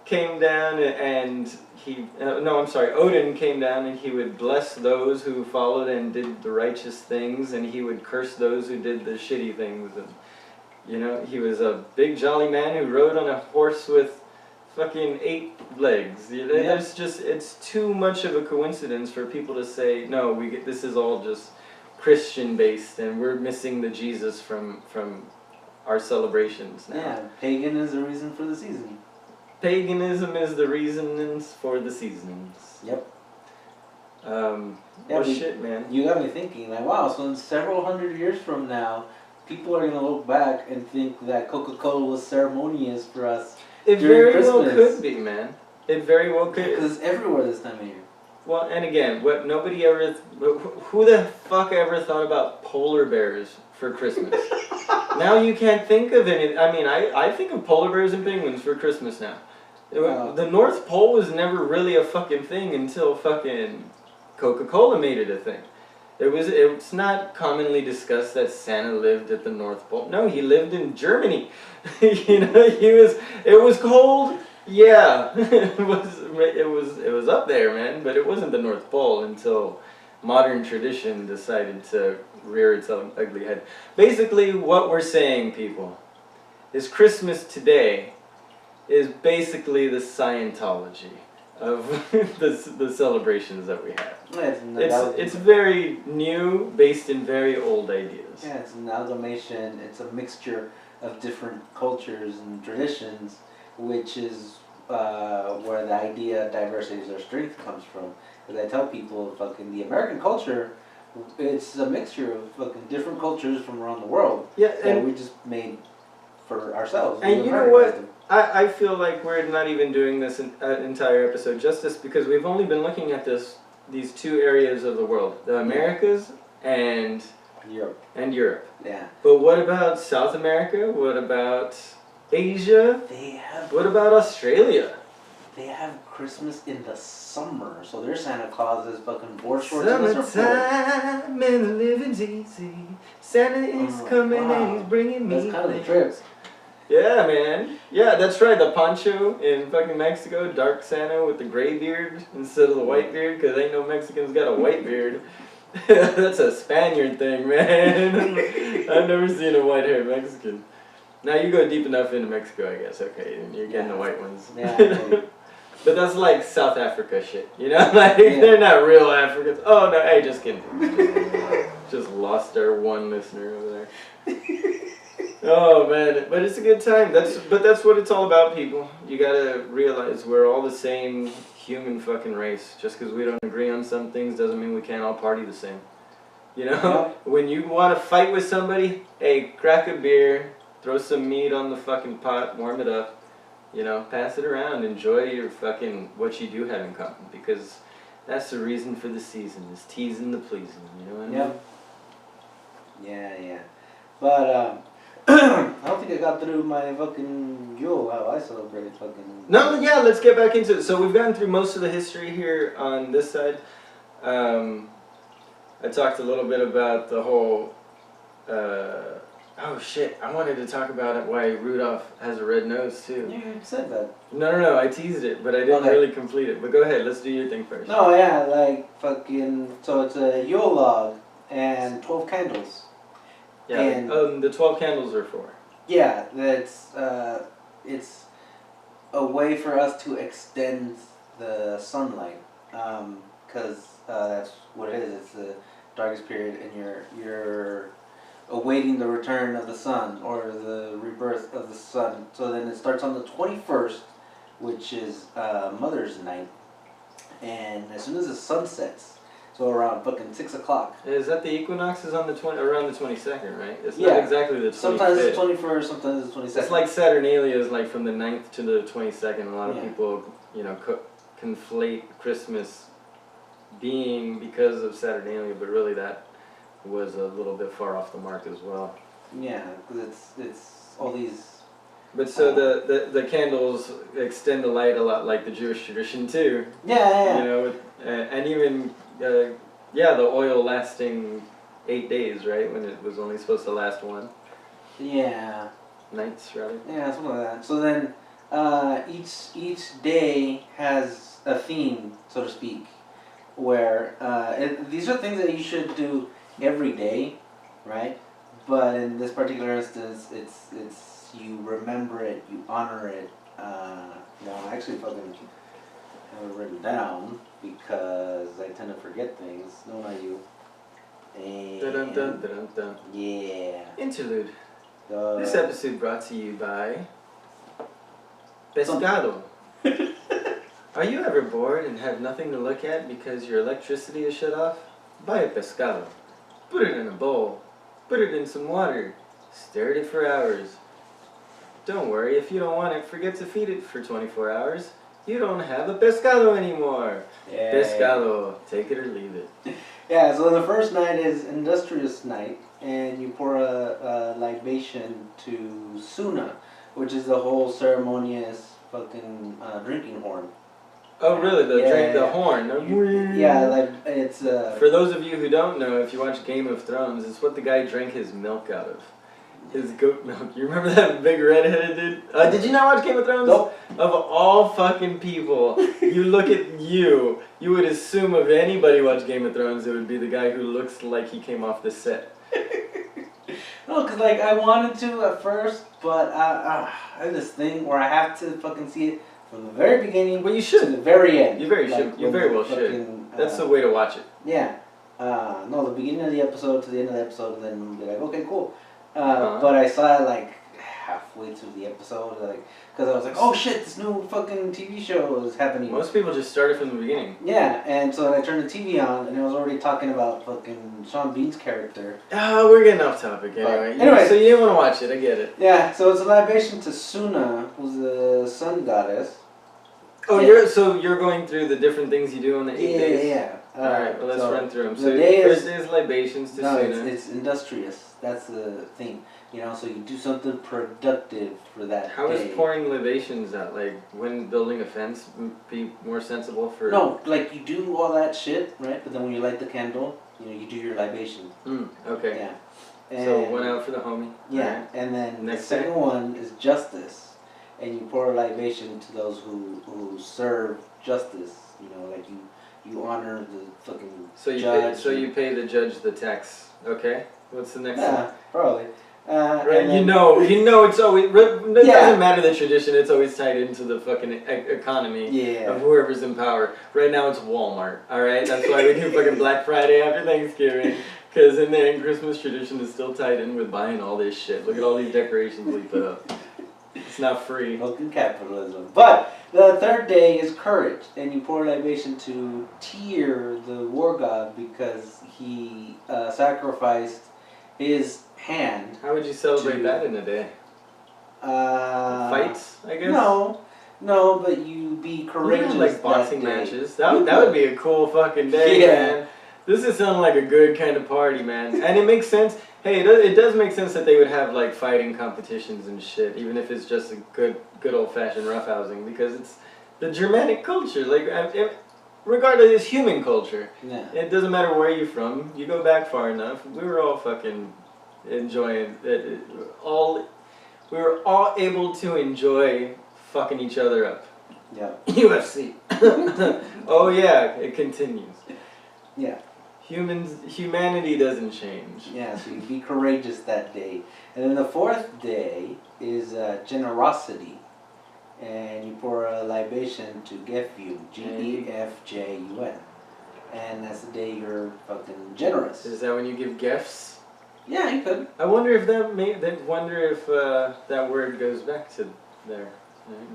Came down and Odin came down and he would bless those who followed and did the righteous things, and he would curse those who did the shitty things. And, he was a big jolly man who rode on a horse with fucking 8 legs. There's it's too much of a coincidence for people to say, no, this is all just Christian based and we're missing the Jesus from our celebrations now. Yeah, pagan is the reason for the season. Paganism is the reasons for the seasons. Yep. Shit, man. You got me thinking, like, wow, so in several hundred years from now, people are going to look back and think that Coca-Cola was ceremonious for us. It very well could be, man. It very well could. Because it's everywhere this time of year. Well, and again, what nobody ever, who the fuck ever thought about polar bears for Christmas? Now you can't think of any. I mean, I think of polar bears and penguins for Christmas now. The North Pole was never really a fucking thing until fucking Coca-Cola made it a thing. It's not commonly discussed that Santa lived at the North Pole. No, he lived in Germany. You know, it was cold. Yeah, it was up there, man, but it wasn't the North Pole until modern tradition decided to rear its own ugly head. Basically, what we're saying, people, is Christmas today is basically the Scientology of the celebrations that we have. It's very new, based in very old ideas. Yeah, it's an amalgamation. It's a mixture of different cultures and traditions, which is where the idea of diversity is our strength comes from. Because I tell people, fucking the American culture, it's a mixture of fucking different cultures from around the world. Yeah, and we just made for ourselves. And you know what? I feel like we're not even doing this entire episode justice because we've only been looking at these two areas of the world, the Americas and Europe. Yeah. But what about South America? What about Asia? What about Australia? They have Christmas in the summer, so their Santa Claus is fucking board shorts and a surfboard. Summertime and the living's easy. Santa is coming and he's bringing me. That's kind of the trip. Yeah, man. Yeah, that's right. The poncho in fucking Mexico, dark Santa with the gray beard instead of the white beard, because ain't no Mexicans got a white beard. That's a Spaniard thing, man. I've never seen a white-haired Mexican. Now you go deep enough into Mexico, I guess. Okay, and you're getting the white ones. Yeah. But that's like South Africa shit, you know? Like, they're not real Africans. Oh, no, hey, just kidding. Just lost our one listener over there. Oh, man. But it's a good time. That's what it's all about, people. You gotta realize we're all the same human fucking race. Just because we don't agree on some things doesn't mean we can't all party the same. You know? When you want to fight with somebody, hey, crack a beer, throw some meat on the fucking pot, warm it up. You know, pass it around, enjoy your fucking, what you do have in common, because that's the reason for the season, is teasing the pleasing, you know what I mean? Yeah. But, I don't think I got through my fucking Yule, how I celebrated fucking... No, yeah, let's get back into it. So we've gotten through most of the history here on this side. I talked a little bit about the whole, oh shit, I wanted to talk about it, why Rudolph has a red nose too. You said that. No, I teased it, but I didn't really complete it. But go ahead, let's do your thing first. No, yeah, like fucking, so it's a Yule log and 12 candles. Yeah, and, the 12 candles are for? Yeah, that's, it's a way for us to extend the sunlight, because that's what it is. It's the darkest period, and you're awaiting the return of the sun, or the rebirth of the sun. So then it starts on the 21st, which is Mother's Night, and as soon as the sun sets, so around fucking 6 o'clock. Is that the equinox is on the around the 22nd, right? It's not exactly the 25th. Sometimes it's the 21st, sometimes it's the 22nd. It's like Saturnalia is like from the 9th to the 22nd. A lot of people, you know, conflate Christmas being because of Saturnalia, but really that was a little bit far off the mark as well. Yeah, because it's all these... But so the candles extend the light a lot like the Jewish tradition too. Yeah. You know, and even, the oil lasting 8 days, right? When it was only supposed to last one. Yeah. Nights, rather. Yeah, something like that. So then, each day has a theme, so to speak, where these are things that you should do every day, right? But in this particular instance, it's you remember it, you honor it. I actually fucking have it written down because I tend to forget things. No, not you. And Dun-dun-dun-dun-dun. yeah. Interlude. This episode brought to you by Pescado. Are you ever bored and have nothing to look at because your electricity is shut off? Buy a pescado. Put it in a bowl. Put it in some water. Stare at it for hours. Don't worry, if you don't want it, forget to feed it for 24 hours. You don't have a pescado anymore. Yeah. Pescado, take it or leave it. Yeah, so the first night is Industrious Night, and you pour a libation to Suna, which is the whole ceremonious fucking drinking horn. Oh, really? The Yeah. horn. No? Yeah, like it's For those of you who don't know, if you watch Game of Thrones, it's what the guy drank his milk out of. His goat milk. You remember that big redheaded dude? Did you not watch Game of Thrones? Nope. Of all fucking people, you look at you would assume if anybody watched Game of Thrones, it would be the guy who looks like he came off the set. No, cause like I wanted to at first, but I have this thing where I have to fucking see it from the very beginning. Well, you should. To the very end. You very well should. That's the way to watch it. Yeah. No, the beginning of the episode to the end of the episode, and then be like, okay, cool. But I saw it like halfway through the episode, like, because I was like, oh shit, this new fucking TV show is happening. Most people just started from the beginning. Yeah, and so then I turned the TV on, and it was already talking about fucking Sean Bean's character. Oh, we're getting off topic anyway. So you didn't want to watch it, I get it. Yeah, so it's a libation to Suna, who's the sun goddess. Oh, yeah. you're going through the different things you do on the 8 days? Yeah. Alright, well let's run through them. So day first day is libations to Suna. it's industrious. That's the thing. You know, so you do something productive for that How day. is pouring libations out? Like, when building a fence be more sensible for... No, like you do all that shit, right? But then when you light the candle, you know, you do your libation. Okay. Yeah. And So one out for the homie. Yeah, right. and then Next the second one is justice. And you pour a libation to those who serve justice. You know, like you honor the fucking judge. So you pay the judge the tax. Okay. What's the next one? Yeah, probably. Right, you know, it's always. It doesn't matter the tradition. It's always tied into the fucking economy of whoever's in power. Right now, it's Walmart. All right, that's why we do fucking Black Friday after Thanksgiving, because in the end, Christmas tradition is still tied in with buying all this shit. Look at all these decorations we put up. It's not free. Fucking capitalism. But the third day is courage, and you pour libation to Tyr, the war god, because he sacrificed his hand. How would you celebrate that in a day? Fights, I guess? No, but you be courageous. Like boxing matches. That would be a cool fucking day, man. This is sounding like a good kind of party, man. And it makes sense. Hey, it does make sense that they would have like fighting competitions and shit, even if it's just a good old fashioned roughhousing, because it's the Germanic culture. Like, regardless, it's human culture. Yeah. It doesn't matter where you're from. You go back far enough. We were all fucking enjoying it. We were all able to enjoy fucking each other up. Yeah. UFC. Oh yeah, it continues. Yeah. Humanity doesn't change. Yeah, so you be courageous that day. And then the fourth day is generosity. And you pour a libation to Gefjun, Gefjun. And that's the day you're fucking generous. Is that when you give gifts? Yeah, you could. I wonder if that word goes back to there.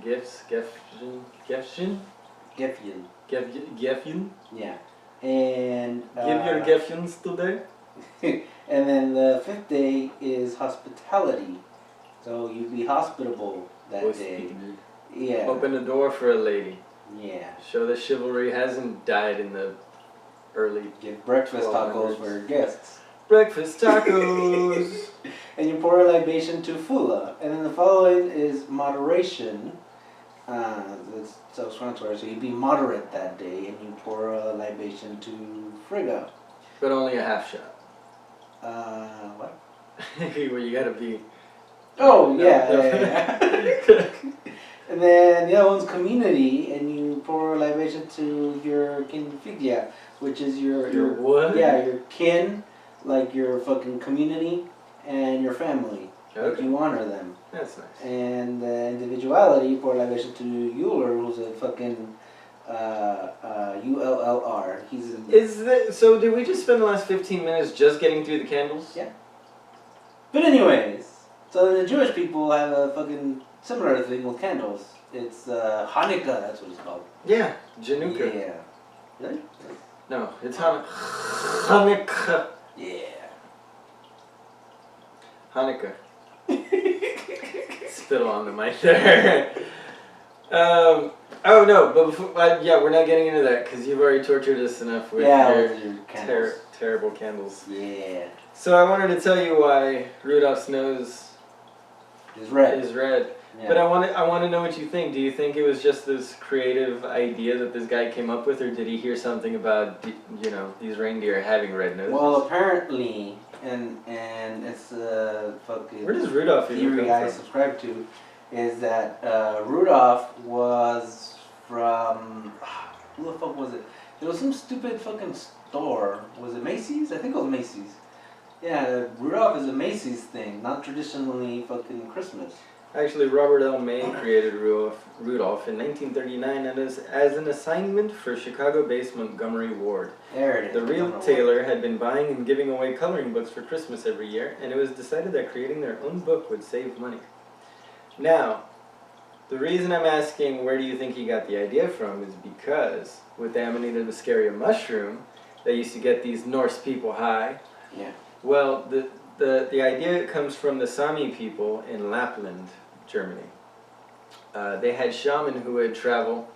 Gifts, Gefjun. Gefjun. Gefjun. Yeah. And give your Gefjuns today. And then the fifth day is hospitality. So you be hospitable that day. Yeah. Open the door for a lady. Yeah. Show that chivalry hasn't died in the early. Give breakfast tacos for your guests. Breakfast tacos. And you pour a libation to Fula. And then the following is moderation. That's self-explanatory. So you be moderate that day, and you pour a libation to Frigga. But only a half shot. What? Where you gotta be. Oh, yeah. And then the other one's community, and you pour a libation to your kinfigia, which is your what? Yeah, your kin, like your fucking community, and your family. Okay. Like you honor them. That's nice. And the individuality, you pour a libation to Euler, who's a fucking ULLR. So did we just spend the last 15 minutes just getting through the candles? Yeah. But anyways, so the Jewish people have a fucking similar thing with candles. It's Hanukkah, that's what it's called. Yeah, Januka. Yeah. Really? No, it's Hanukkah. Yeah. Hanukkah. Spittle on the mic there. Oh no, but before, yeah, we're not getting into that because you've already tortured us enough with your with your candles. terrible candles. Yeah. So I wanted to tell you why Rudolph's nose It's red. is red. Yeah. But I want to know what you think. Do you think it was just this creative idea that this guy came up with, or did he hear something about these reindeer having red noses? Well, apparently, and it's fucking Where does Rudolph even theory come I from? subscribe to, is that Rudolph was from who the fuck was it? There was some stupid fucking store. Was it Macy's? I think it was Macy's. Yeah, Rudolph is a Macy's thing, not traditionally fucking Christmas. Actually, Robert L. May created Rudolph in 1939 as an assignment for Chicago-based Montgomery Ward. There it is. The retailer had been buying and giving away coloring books for Christmas every year, and it was decided that creating their own book would save money. Now, the reason I'm asking where do you think he got the idea from is because with the Amanita muscaria mushroom, they used to get these Norse people high. Yeah. Well, the idea comes from the Sami people in Lapland, Germany. They had shaman who would travel,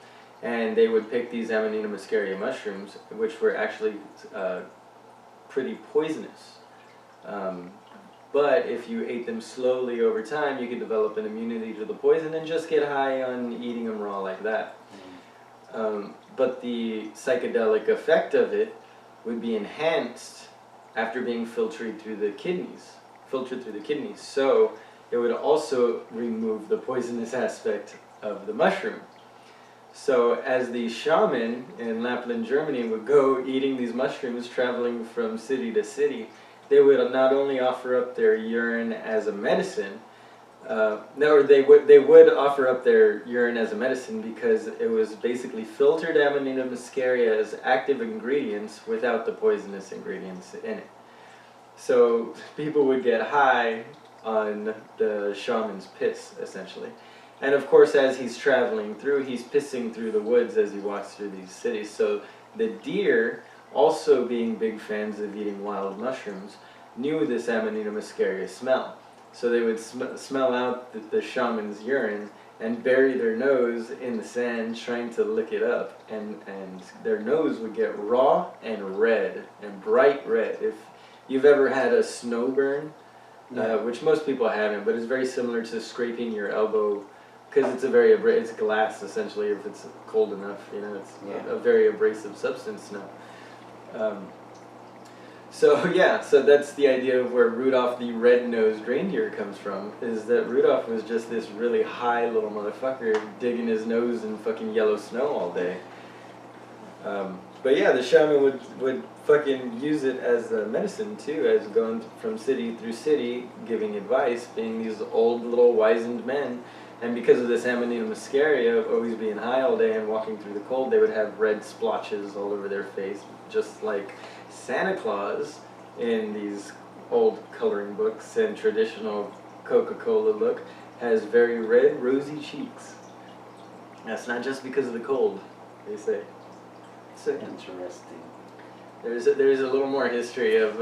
and they would pick these Amanita muscaria mushrooms, which were actually pretty poisonous. But if you ate them slowly over time, you could develop an immunity to the poison and just get high on eating them raw like that. But the psychedelic effect of it would be enhanced after being filtered through the kidneys. So it would also remove the poisonous aspect of the mushroom. So as the shaman in Lapland, Germany would go eating these mushrooms, traveling from city to city, they would not only offer up their urine as a medicine, they would offer up their urine as a medicine because it was basically filtered Amanita muscaria's active ingredients without the poisonous ingredients in it. So people would get high on the shaman's piss, essentially. And of course, as he's traveling through, he's pissing through the woods as he walks through these cities. So the deer, also being big fans of eating wild mushrooms, knew this Amanita muscaria smell. So they would smell out the shaman's urine and bury their nose in the sand trying to lick it up. And their nose would get raw and red, and bright red. If you've ever had a snow burn, which most people haven't, but it's very similar to scraping your elbow, because it's glass essentially. If it's cold enough, it's a very abrasive substance now. So that's the idea of where Rudolph the red-nosed reindeer comes from. Is that Rudolph was just this really high little motherfucker digging his nose in fucking yellow snow all day. But yeah, the shaman would fucking use it as a medicine too, as going from city through city, giving advice, being these old little wizened men. And because of this Amanita muscaria, always being high all day and walking through the cold, they would have red splotches all over their face, just like Santa Claus in these old coloring books and traditional Coca-Cola look has very red, rosy cheeks. That's not just because of the cold, they say. So interesting. There's a little more history of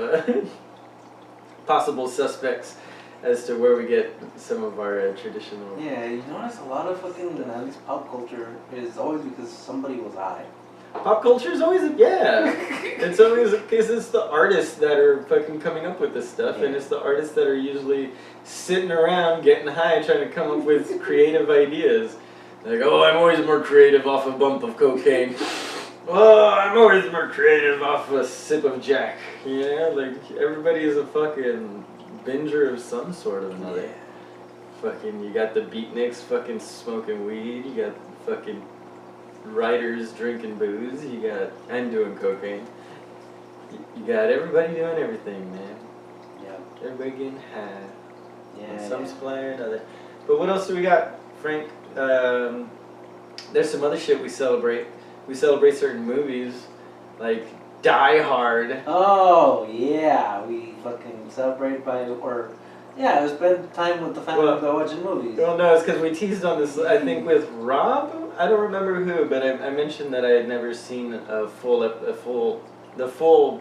possible suspects as to where we get some of our traditional... Yeah, you notice a lot of fucking, at least pop culture, is always because somebody was high. Pop culture is always, it's always, because it's the artists that are fucking coming up with this stuff, and it's the artists that are usually sitting around getting high trying to come up with creative ideas. Like, oh, I'm always more creative off a bump of cocaine. Oh, I'm always more creative off a sip of Jack. Like, everybody is a fucking binger of some sort of another. Yeah. Fucking, you got the beatniks fucking smoking weed, you got fucking writers drinking booze, and doing cocaine. You got everybody doing everything, man. Yeah. Everybody getting high. Yeah. Some supply or another. But what else do we got, Frank? There's some other shit we celebrate. We celebrate certain movies, like Die Hard. Oh, yeah. We fucking celebrate we spend time with the family by watching movies. Well, no, it's because we teased on this, I think, with Rob. I don't remember who, but I mentioned that I had never seen the full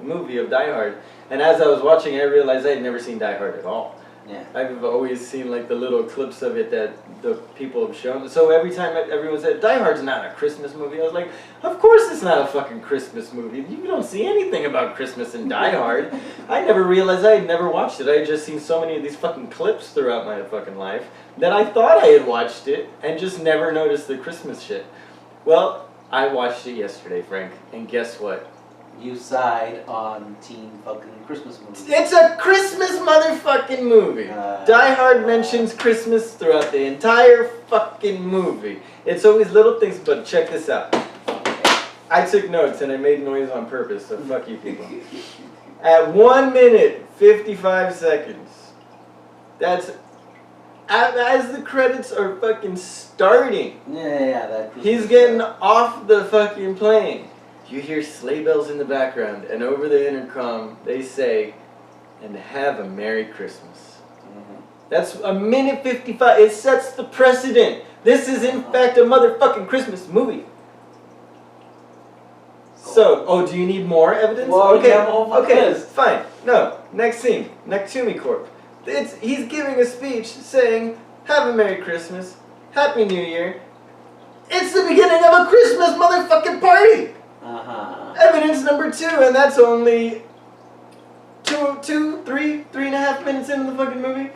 movie of Die Hard. And as I was watching, I realized I had never seen Die Hard at all. Yeah. I've always seen like the little clips of it that the people have shown. So every time everyone said Die Hard's not a Christmas movie, I was like, of course it's not a fucking Christmas movie. You don't see anything about Christmas in Die Hard. I never realized I had never watched it. I had just seen so many of these fucking clips throughout my fucking life that I thought I had watched it and just never noticed the Christmas shit. Well, I watched it yesterday, Frank, and guess what? You side on Team fucking Christmas movie. It's a Christmas motherfucking movie. Die Hard mentions Christmas throughout the entire fucking movie. It's always little things, but check this out. I took notes and I made noise on purpose, so fuck you people. At 1 minute, 55 seconds. That's as the credits are fucking starting. Yeah, that Christmas He's getting off the fucking plane. You hear sleigh bells in the background, and over the intercom, they say, and have a Merry Christmas. Mm-hmm. That's a minute 55. It sets the precedent. This is, in fact, a motherfucking Christmas movie. So, do you need more evidence? Well, okay, yeah, well, okay, this. fine. No, next scene. Nektumi Corp. He's giving a speech saying, have a Merry Christmas, Happy New Year. It's the beginning of a Christmas motherfucking party! Evidence number 2, and that's only 3.5 minutes into the fucking movie.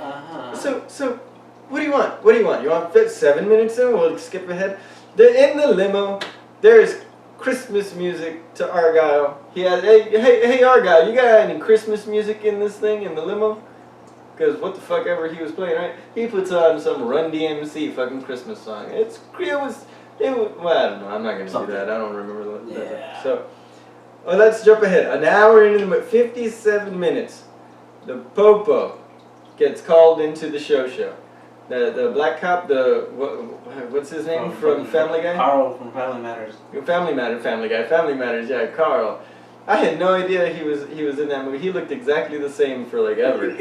So, what do you want? What do you want? You want 7 minutes in? We'll skip ahead. In the limo, there's Christmas music to Argyle. He has, hey Argyle, you got any Christmas music in this thing, in the limo? Because what the fuck ever he was playing, right? He puts on some Run DMC fucking Christmas song. It was, well, I don't know. I'm not going to do that. I don't remember that. Yeah. So, let's jump ahead. An hour into the 57 minutes. The Popo gets called into the show. The black cop, what's his name from Family Guy? Carl from Family Matters. Family Matters, yeah, Carl. I had no idea he was in that movie. He looked exactly the same for like ever.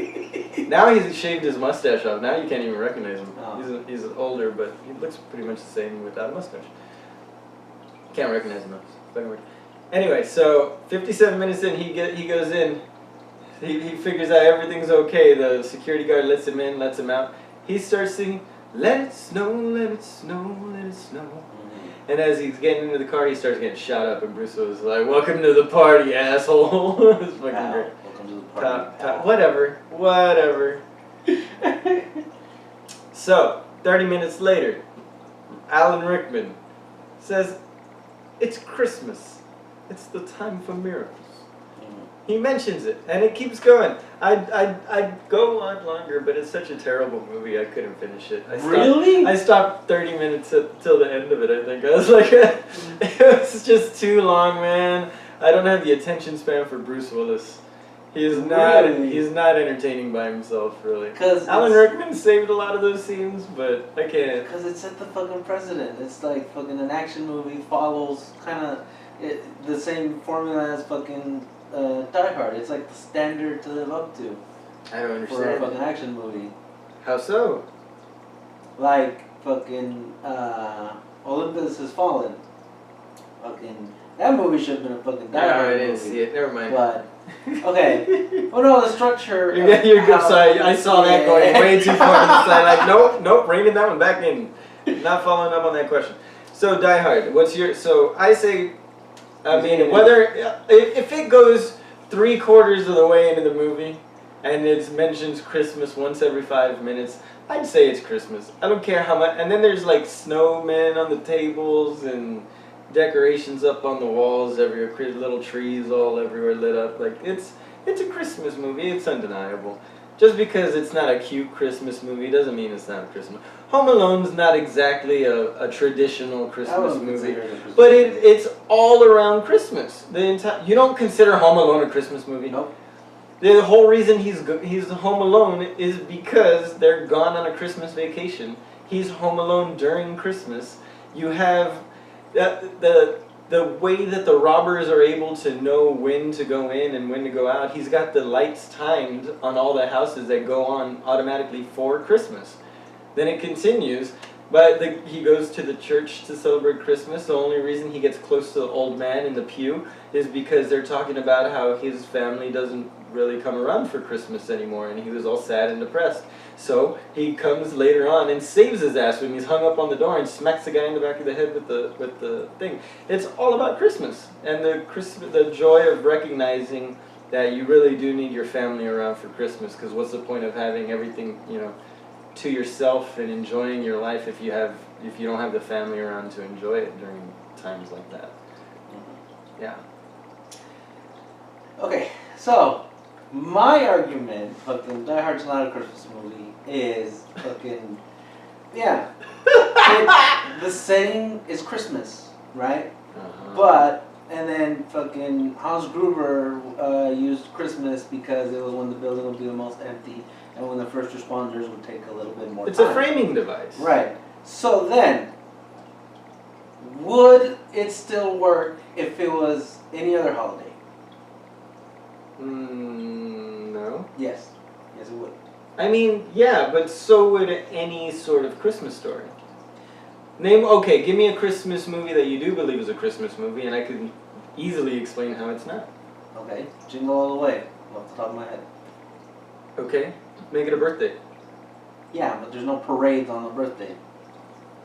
Now he's shaved his mustache off. Now you can't even recognize him. Oh. He's older, but he looks pretty much the same without a mustache. Can't recognize him though. Anyway, so 57 minutes in, he goes in. He figures out everything's okay. The security guard lets him in, lets him out. He starts singing, "Let it snow, let it snow, let it snow." And as he's getting into the car, he starts getting shot up, and Bruce was like, "Welcome to the party, asshole." It's fucking great. Welcome to the party. Whatever. So, 30 minutes later, Alan Rickman says, "It's Christmas. It's the time for miracles." He mentions it, and it keeps going. I'd go on longer, but it's such a terrible movie, I couldn't finish it. Really? I stopped 30 minutes till the end of it, I think. I was like, it was just too long, man. I don't have the attention span for Bruce Willis. He's not entertaining by himself, really. Alan Rickman saved a lot of those scenes, but I can't. Because it set the fucking precedent. It's like fucking an action movie follows kind of the same formula as fucking Die Hard. It's like the standard to live up to. I don't understand. For a fucking action movie. How so? Like fucking Olympus Has Fallen. Fucking that movie should have been a fucking Die Hard movie. I didn't see it. Never mind. But okay. Oh no, the structure. You're good. Sorry, I saw that going way too far to the side. Like, nope, reining that one back in. Not following up on that question. So Die Hard. What's your? So I say. I mean, if it goes 3/4 of the way into the movie, and it mentions Christmas once every 5 minutes, I'd say it's Christmas. I don't care how much. And then there's like snowmen on the tables and decorations up on the walls everywhere, little trees all everywhere lit up. Like it's a Christmas movie. It's undeniable. Just because it's not a cute Christmas movie doesn't mean it's not a Christmas. Home Alone's not exactly a traditional Christmas movie, but it's all around Christmas. You don't consider Home Alone a Christmas movie? Nope. The whole reason he's home alone is because they're gone on a Christmas vacation. He's home alone during Christmas. You have the way that the robbers are able to know when to go in and when to go out. He's got the lights timed on all the houses that go on automatically for Christmas. Then it continues. But he goes to the church to celebrate Christmas. The only reason he gets close to the old man in the pew is because they're talking about how his family doesn't really come around for Christmas anymore, and he was all sad and depressed. So he comes later on and saves his ass when he's hung up on the door and smacks the guy in the back of the head with the thing. It's all about Christmas and the joy of recognizing that you really do need your family around for Christmas. Because what's the point of having everything, to yourself and enjoying your life if you don't have the family around to enjoy it during times like that? Yeah. Okay, so my argument, fucking Die Hard's not a Christmas movie, is fucking the setting is Christmas, right? But and then fucking Hans Gruber used Christmas because it was when the building would be the most empty. And when the first responders would take a little bit more time. It's a framing device. Right. So then, would it still work if it was any other holiday? No. Yes. Yes, it would. I mean, yeah, but so would any sort of Christmas story. Give me a Christmas movie that you do believe is a Christmas movie, and I could easily explain how it's not. Okay. Jingle All the Way, off the top of my head. Okay. Make it a birthday. Yeah, but there's no parades on the birthday.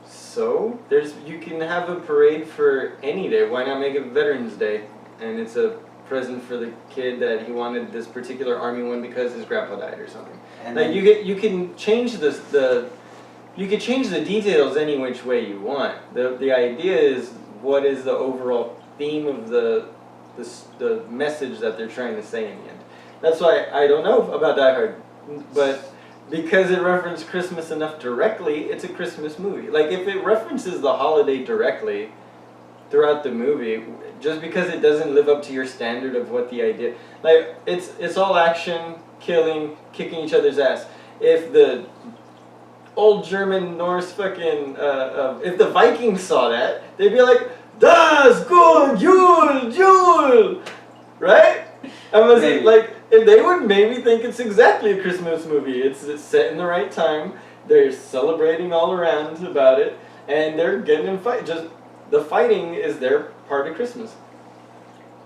So you can have a parade for any day. Why not make it Veterans Day? And it's a present for the kid that he wanted this particular army one because his grandpa died or something. And like you can change the details any which way you want. The idea is what is the overall theme of the message that they're trying to say in the end. That's why I don't know about Die Hard. But because it referenced Christmas enough directly, it's a Christmas movie. Like, if it references the holiday directly throughout the movie, just because it doesn't live up to your standard of what the idea... Like, it's all action, killing, kicking each other's ass. If the old German, Norse fucking... if the Vikings saw that, they'd be like, Das gut, Yule, Yule! Right? They would maybe think it's exactly a Christmas movie. It's set in the right time. They're celebrating all around about it, and they're getting in fight. Just the fighting is their part of Christmas.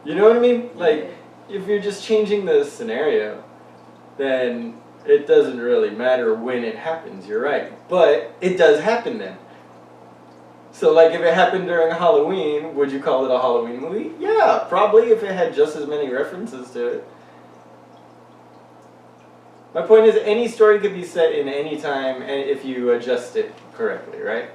You know what I mean? Like, if you're just changing the scenario, then it doesn't really matter when it happens. You're right, but it does happen then. So, like, if it happened during Halloween, would you call it a Halloween movie? Yeah, probably, if it had just as many references to it. My point is, any story could be set in any time if you adjust it correctly, right?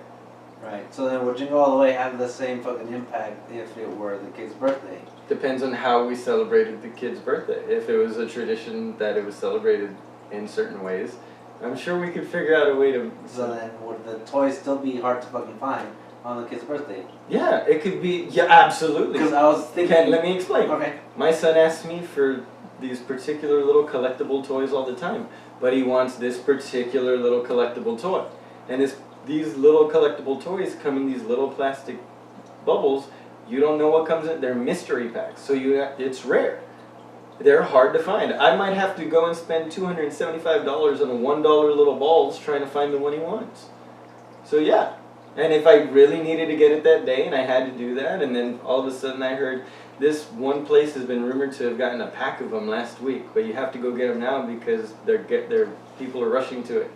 Right. So then would Jingle All the Way have the same fucking impact if it were the kid's birthday? Depends on how we celebrated the kid's birthday. If it was a tradition that it was celebrated in certain ways, I'm sure we could figure out a way to... So then would the toys still be hard to fucking find on the kid's birthday? Yeah, it could be... Yeah, absolutely. Because I was thinking... Let me explain. Okay. My son asks me for these particular little collectible toys all the time, but he wants this particular little collectible toy. And these little collectible toys come in these little plastic bubbles. You don't know what comes in. They're mystery packs, so it's rare. They're hard to find. I might have to go and spend $275 on $1 little balls trying to find the one he wants. So yeah. And if I really needed to get it that day and I had to do that, and then all of a sudden I heard this one place has been rumored to have gotten a pack of them last week, but you have to go get them now because people are rushing to it.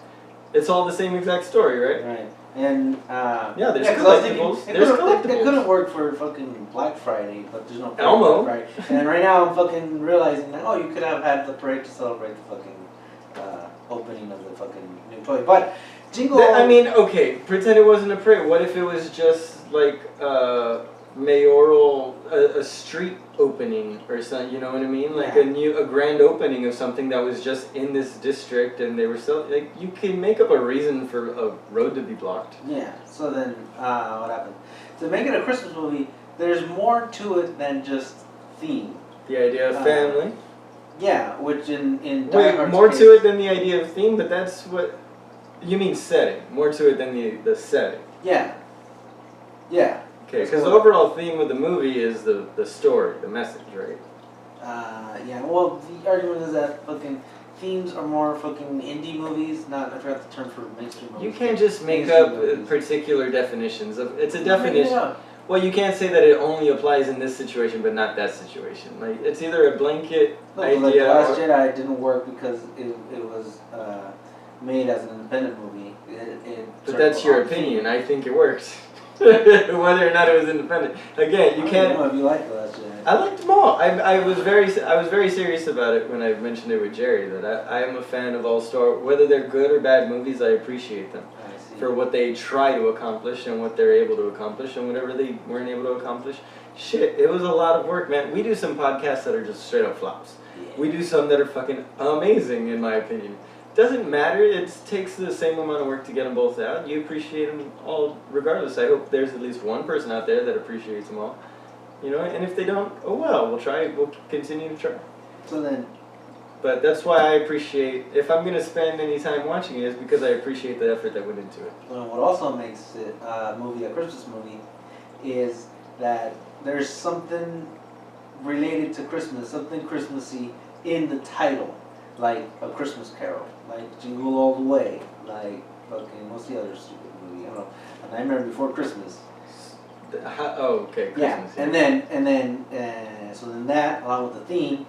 It's all the same exact story, right? Right. And yeah, there's collectibles. It couldn't work for fucking Black Friday, but there's no Elmo. Black Friday. And right now I'm fucking realizing that you could have had the parade to celebrate the fucking opening of the fucking new toy, but. Okay, pretend it wasn't a parade. What if it was just like mayoral, a street opening or something? You know what I mean? Like a grand opening of something that was just in this district, and they were you can make up a reason for a road to be blocked. Yeah. So then, what happened? To make it a Christmas movie, there's more to it than just theme. The idea of family. Yeah, which in Die Hard's more case, to it than the idea of theme, but that's what. You mean setting. More to it than the setting. Yeah. Yeah. Okay, because the overall theme of the movie is the story, the message, right? Yeah, well, the argument is that fucking themes are more fucking indie movies. Not, I forgot the term for mainstream movies. You can't just make Mainstream up movies. particular definitions. It's a Make it definition. up. Well, you can't say that it only applies in this situation, but not that situation. Like, it's either a blanket No, idea. like The Last or, Jedi didn't work because it was made as an independent movie. but that's your opinion. I think it worked. Whether or not it was independent. Again, you can't. I don't know if you like The Last Jedi. I liked them all. I was very serious about it when I mentioned it with Jerry, that I am a fan of all Star. Whether they're good or bad movies, I appreciate them I see. for what they try to accomplish and what they're able to accomplish and whatever they weren't able to accomplish. Shit, it was a lot of work, man. We do some podcasts that are just straight up flops. Yeah. We do some that are fucking amazing, in my opinion. Doesn't matter. It takes the same amount of work to get them both out. You appreciate them all regardless. I hope there's at least one person out there that appreciates them all. You know, and if they don't, oh well, we'll try. We'll continue to try. So then, But that's why I appreciate, if I'm going to spend any time watching it, it's because I appreciate the effort that went into it. what also makes it a Christmas movie, is that there's something related to Christmas, something Christmassy in the title, like A Christmas Carol, like Jingle All the Way, like fucking, what's the other stupid movie? I don't know, A Nightmare Before Christmas. Okay, Christmas. Yeah, and then so then that, along with the theme,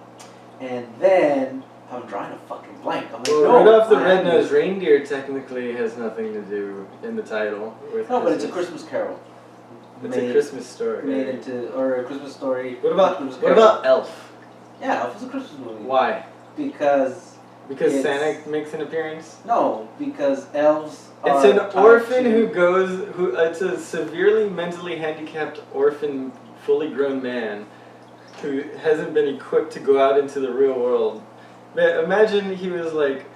and then I'm drawing a fucking blank. I'm like, Well, Rudolph the Red-Nosed Reindeer technically has nothing to do in the title with No, but it's a Christmas. Christmas Carol. It's a Christmas story. Made into, or a Christmas story. What about Christmas what Carol. about Elf? Yeah, Elf is a Christmas movie. Why? Because Because Santa makes an appearance? no, because elves. It's are an tied orphan to- it's a severely mentally handicapped orphan, fully grown man who hasn't been equipped to go out into the real world. Man, imagine he was like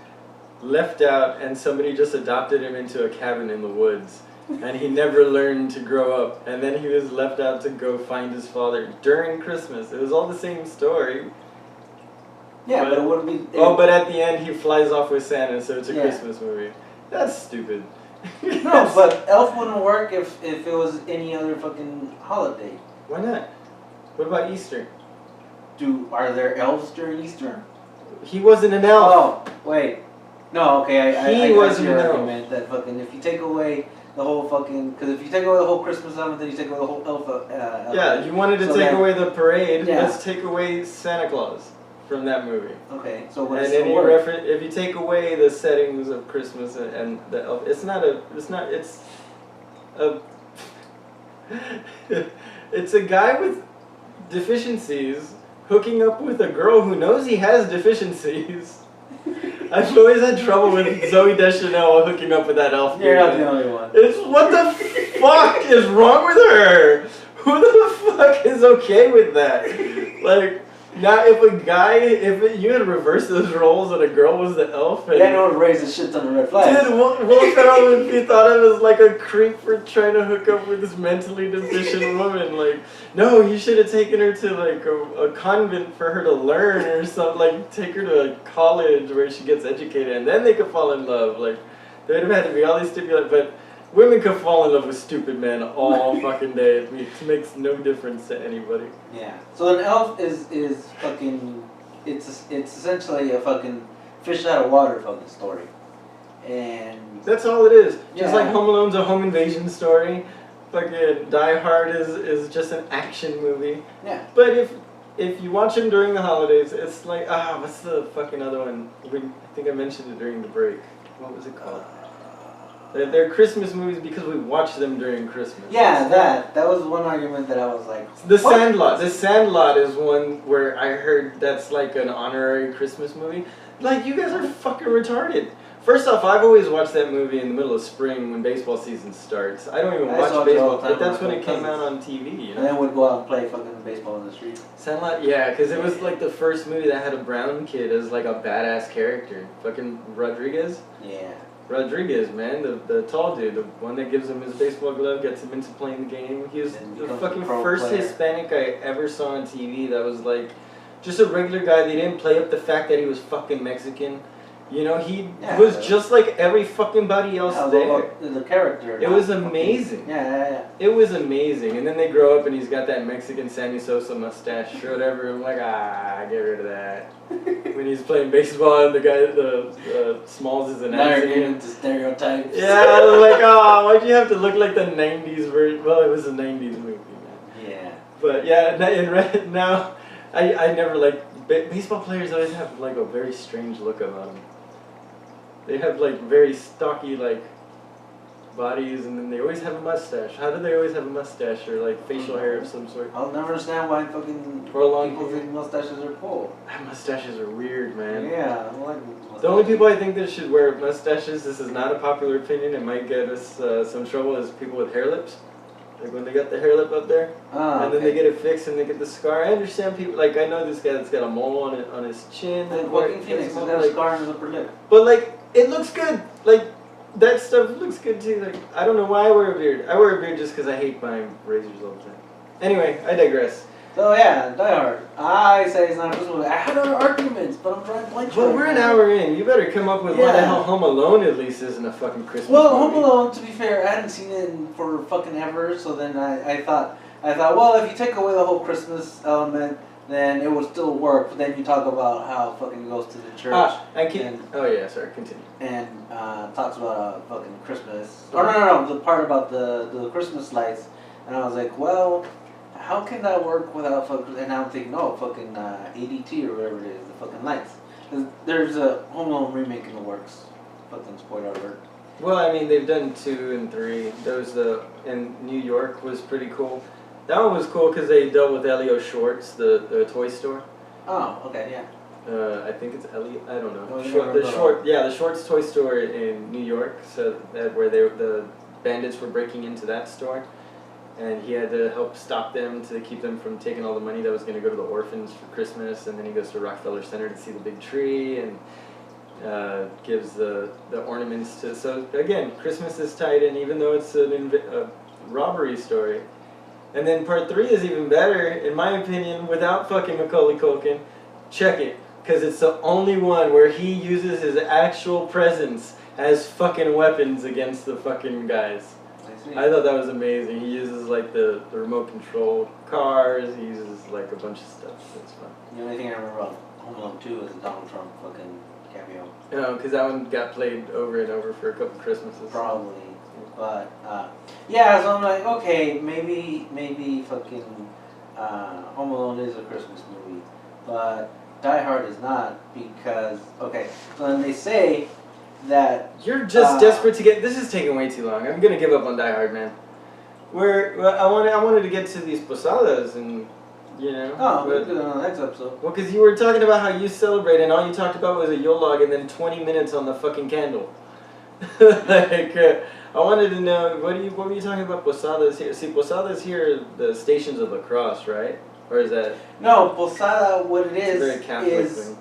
left out and somebody just adopted him into a cabin in the woods and he never learned to grow up, and then he was left out to go find his father during Christmas. It was all the same story. Yeah, but it wouldn't be. But at the end he flies off with Santa, so it's a Yeah. Christmas movie. That's stupid. No, but Elf wouldn't work if it was any other fucking holiday. Why not? What about Easter? Are there elves during Easter? He wasn't an elf. Oh, wait. No, okay, I got wasn't your an elf. argument that fucking, if you take away the whole fucking, because if you take away the whole Christmas element, then you take away the whole elf element. Yeah, you wanted to So take then- away the parade. Yeah. Let's take away Santa Claus from that movie. Okay, so what And is any the word? reference, if you take away the settings of Christmas and the elf, it's it's a guy with deficiencies hooking up with a girl who knows he has deficiencies. I've always had trouble with Zoe Deschanel hooking up with that elf. You're not the only one. It's what the fuck is wrong with her? Who the fuck is okay with that? Like, now if you had reversed those roles and a girl was the elf and Then it would raise a shit ton of red flags. Dude, Will Ferrell would be thought of as like a creep for trying to hook up with this mentally deficient woman. Like, no, you should have taken her to like a convent for her to learn or something. Like, take her to a college where she gets educated and then they could fall in love. Like, there'd have had to be all these stipulations. But women could fall in love with stupid men all fucking day. It makes no difference to anybody. Yeah. So an elf is fucking. It's essentially a fucking fish out of water fucking story, and That's all it is. Yeah. Just like Home Alone's a home invasion story. Fucking Die Hard is just an action movie. yeah. But if you watch them during the holidays, it's like, what's the fucking other one? I think I mentioned it during the break. What was it called? They're Christmas movies because we watch them during Christmas. Yeah, that was one argument that I was like. The what? Sandlot. The Sandlot is one where I heard that's like an honorary Christmas movie. Like, you guys are fucking retarded. First off, I've always watched that movie in the middle of spring when baseball season starts. I don't even I watch saw it all baseball, the time but that's with when my it came out cousins. on TV, you And know? then we'd go out and play fucking baseball in the street. Sandlot, yeah, because it was like the first movie that had a brown kid as like a badass character. Fucking Rodriguez? Yeah. Rodriguez, man, the tall dude, the one that gives him his baseball glove, gets him into playing the game. He was And the becomes a fucking pro first player. Hispanic I ever saw on TV that was like just a regular guy. They didn't play up the fact that he was fucking Mexican. You know, he was just like every fucking body else there. The character. It was amazing. Yeah. It was amazing. And then they grow up and he's got that Mexican Sammy Sosa mustache or whatever. I'm like, get rid of that. When he's playing baseball and the guy, the Smalls is announcing. Now you're getting into stereotypes. Yeah, I was like, why'd you have to look like the 90s version? Well, it was a 90s movie, man. Yeah. But yeah, now, I never like, baseball players always have like a very strange look about them. They have like very stocky like bodies, and then they always have a mustache. How do they always have a mustache or like facial hair of some sort? I'll never understand why fucking people think mustaches are cool. Mustaches are weird, man. Yeah, I like mustaches. The only people I think that should wear mustaches, this is not a popular opinion, it might get us some trouble, is people with hair lips. Like when they got the hair lip up there, and then they get it fixed and they get the scar. I understand people, like I know this guy that's got a mole on his chin. Like Joaquin Phoenix has got a scar on his upper lip. But like, it looks good. Like, that stuff looks good too. Like, I don't know why I wear a beard. I wear a beard just because I hate buying razors all the time. Anyway, I digress. So yeah, Die Hard. I say it's not a Christmas movie. I had other arguments, but I'm trying blank. Well, we're an hour in. You better come up with why the hell Home Alone at least isn't a fucking Christmas movie. Well, Home Alone, to be fair, I hadn't seen it for fucking ever. So then I thought, well, if you take away the whole Christmas element, then it would still work. But then you talk about how fucking he goes to the church. Continue. And talks about fucking Christmas. Or no, the part about the Christmas lights. And I was like, well, how can that work without fucking... And I'm thinking, fucking ADT or whatever it is, the fucking lights. There's a Home Alone remake in the works. Fucking spoiler alert. Well, I mean, they've done 2 and 3. There was in New York was pretty cool. That one was cool because they dealt with Elio Schwartz, the toy store. Oh, okay, yeah. I think it's Elliot. I don't know. Oh, the Schwartz toy store in New York. So where the bandits were breaking into that store, and he had to help stop them to keep them from taking all the money that was going to go to the orphans for Christmas. And then he goes to Rockefeller Center to see the big tree and gives the ornaments to. So again, Christmas is tied in, even though it's a robbery story. And then part 3 is even better, in my opinion, without fucking Macaulay Culkin. Check it, because it's the only one where he uses his actual presence as fucking weapons against the fucking guys. I thought that was amazing. He uses like the remote control cars, he uses like a bunch of stuff, so it's fun. The only thing I remember about Home Alone 2 is the Donald Trump fucking cameo. No, because that one got played over and over for a couple Christmases. Probably. But, yeah, so I'm like, okay, maybe fucking Home Alone is a Christmas movie, but Die Hard is not, because, okay, so then they say that... You're just desperate to get... This is taking way too long. I'm going to give up on Die Hard, man. I wanted to get to these posadas and, you know... Oh, we'll do it on the next episode. Well, because you were talking about how you celebrate and all you talked about was a Yule log and then 20 minutes on the fucking candle. I wanted to know, what were you talking about posadas here? See, posadas here are the stations of the cross, right? Or is that... No, posada, what it is, very Catholic thing.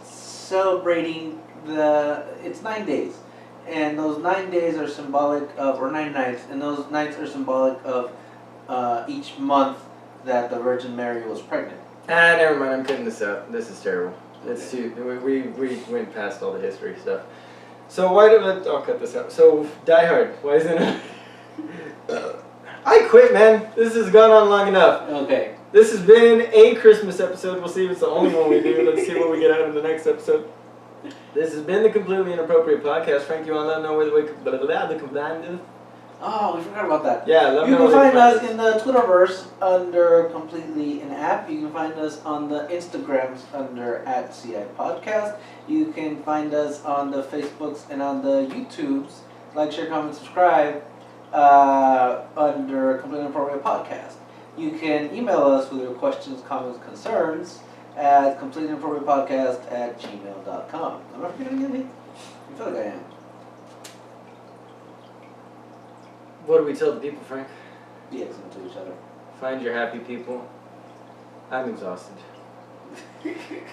Celebrating it's 9 days. And those 9 days are symbolic of, or 9 nights, and those nights are symbolic of each month that the Virgin Mary was pregnant. Never mind, I'm cutting this out. This is terrible. It's too, we went past all the history stuff. So I'll cut this out. So, Die Hard, why isn't it? I quit, man. This has gone on long enough. Okay. This has been a Christmas episode. We'll see if it's the only one we do. Let's see what we get out in the next episode. This has been the Completely Inappropriate Podcast. Frank, you want to let them know where the Oh, we forgot about that. Yeah, let you me know. can find us in the Twitterverse under Completely an App. You can find us on the Instagrams under @CI Podcast. You can find us on the Facebooks and on the YouTubes. Like, share, comment, subscribe under Completely Inappropriate Podcast. You can email us with your questions, comments, concerns at completelyinappropriatepodcast@gmail.com. Am I forgetting anything? I feel like I am. What do we tell the people, Frank? Be excellent to each other. Find your happy people. I'm exhausted.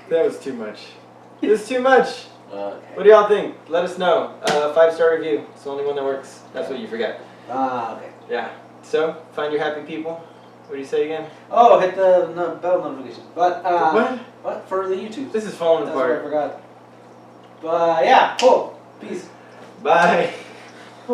That was too much. It was too much. Okay. What do y'all think? Let us know. 5-star review. It's the only one that works. That's what you forgot. Okay. Yeah. So, find your happy people. What do you say again? Oh, hit the bell notifications. But, what? What? For the YouTube. This is falling That's apart. what I forgot. But yeah, cool. Peace. Bye.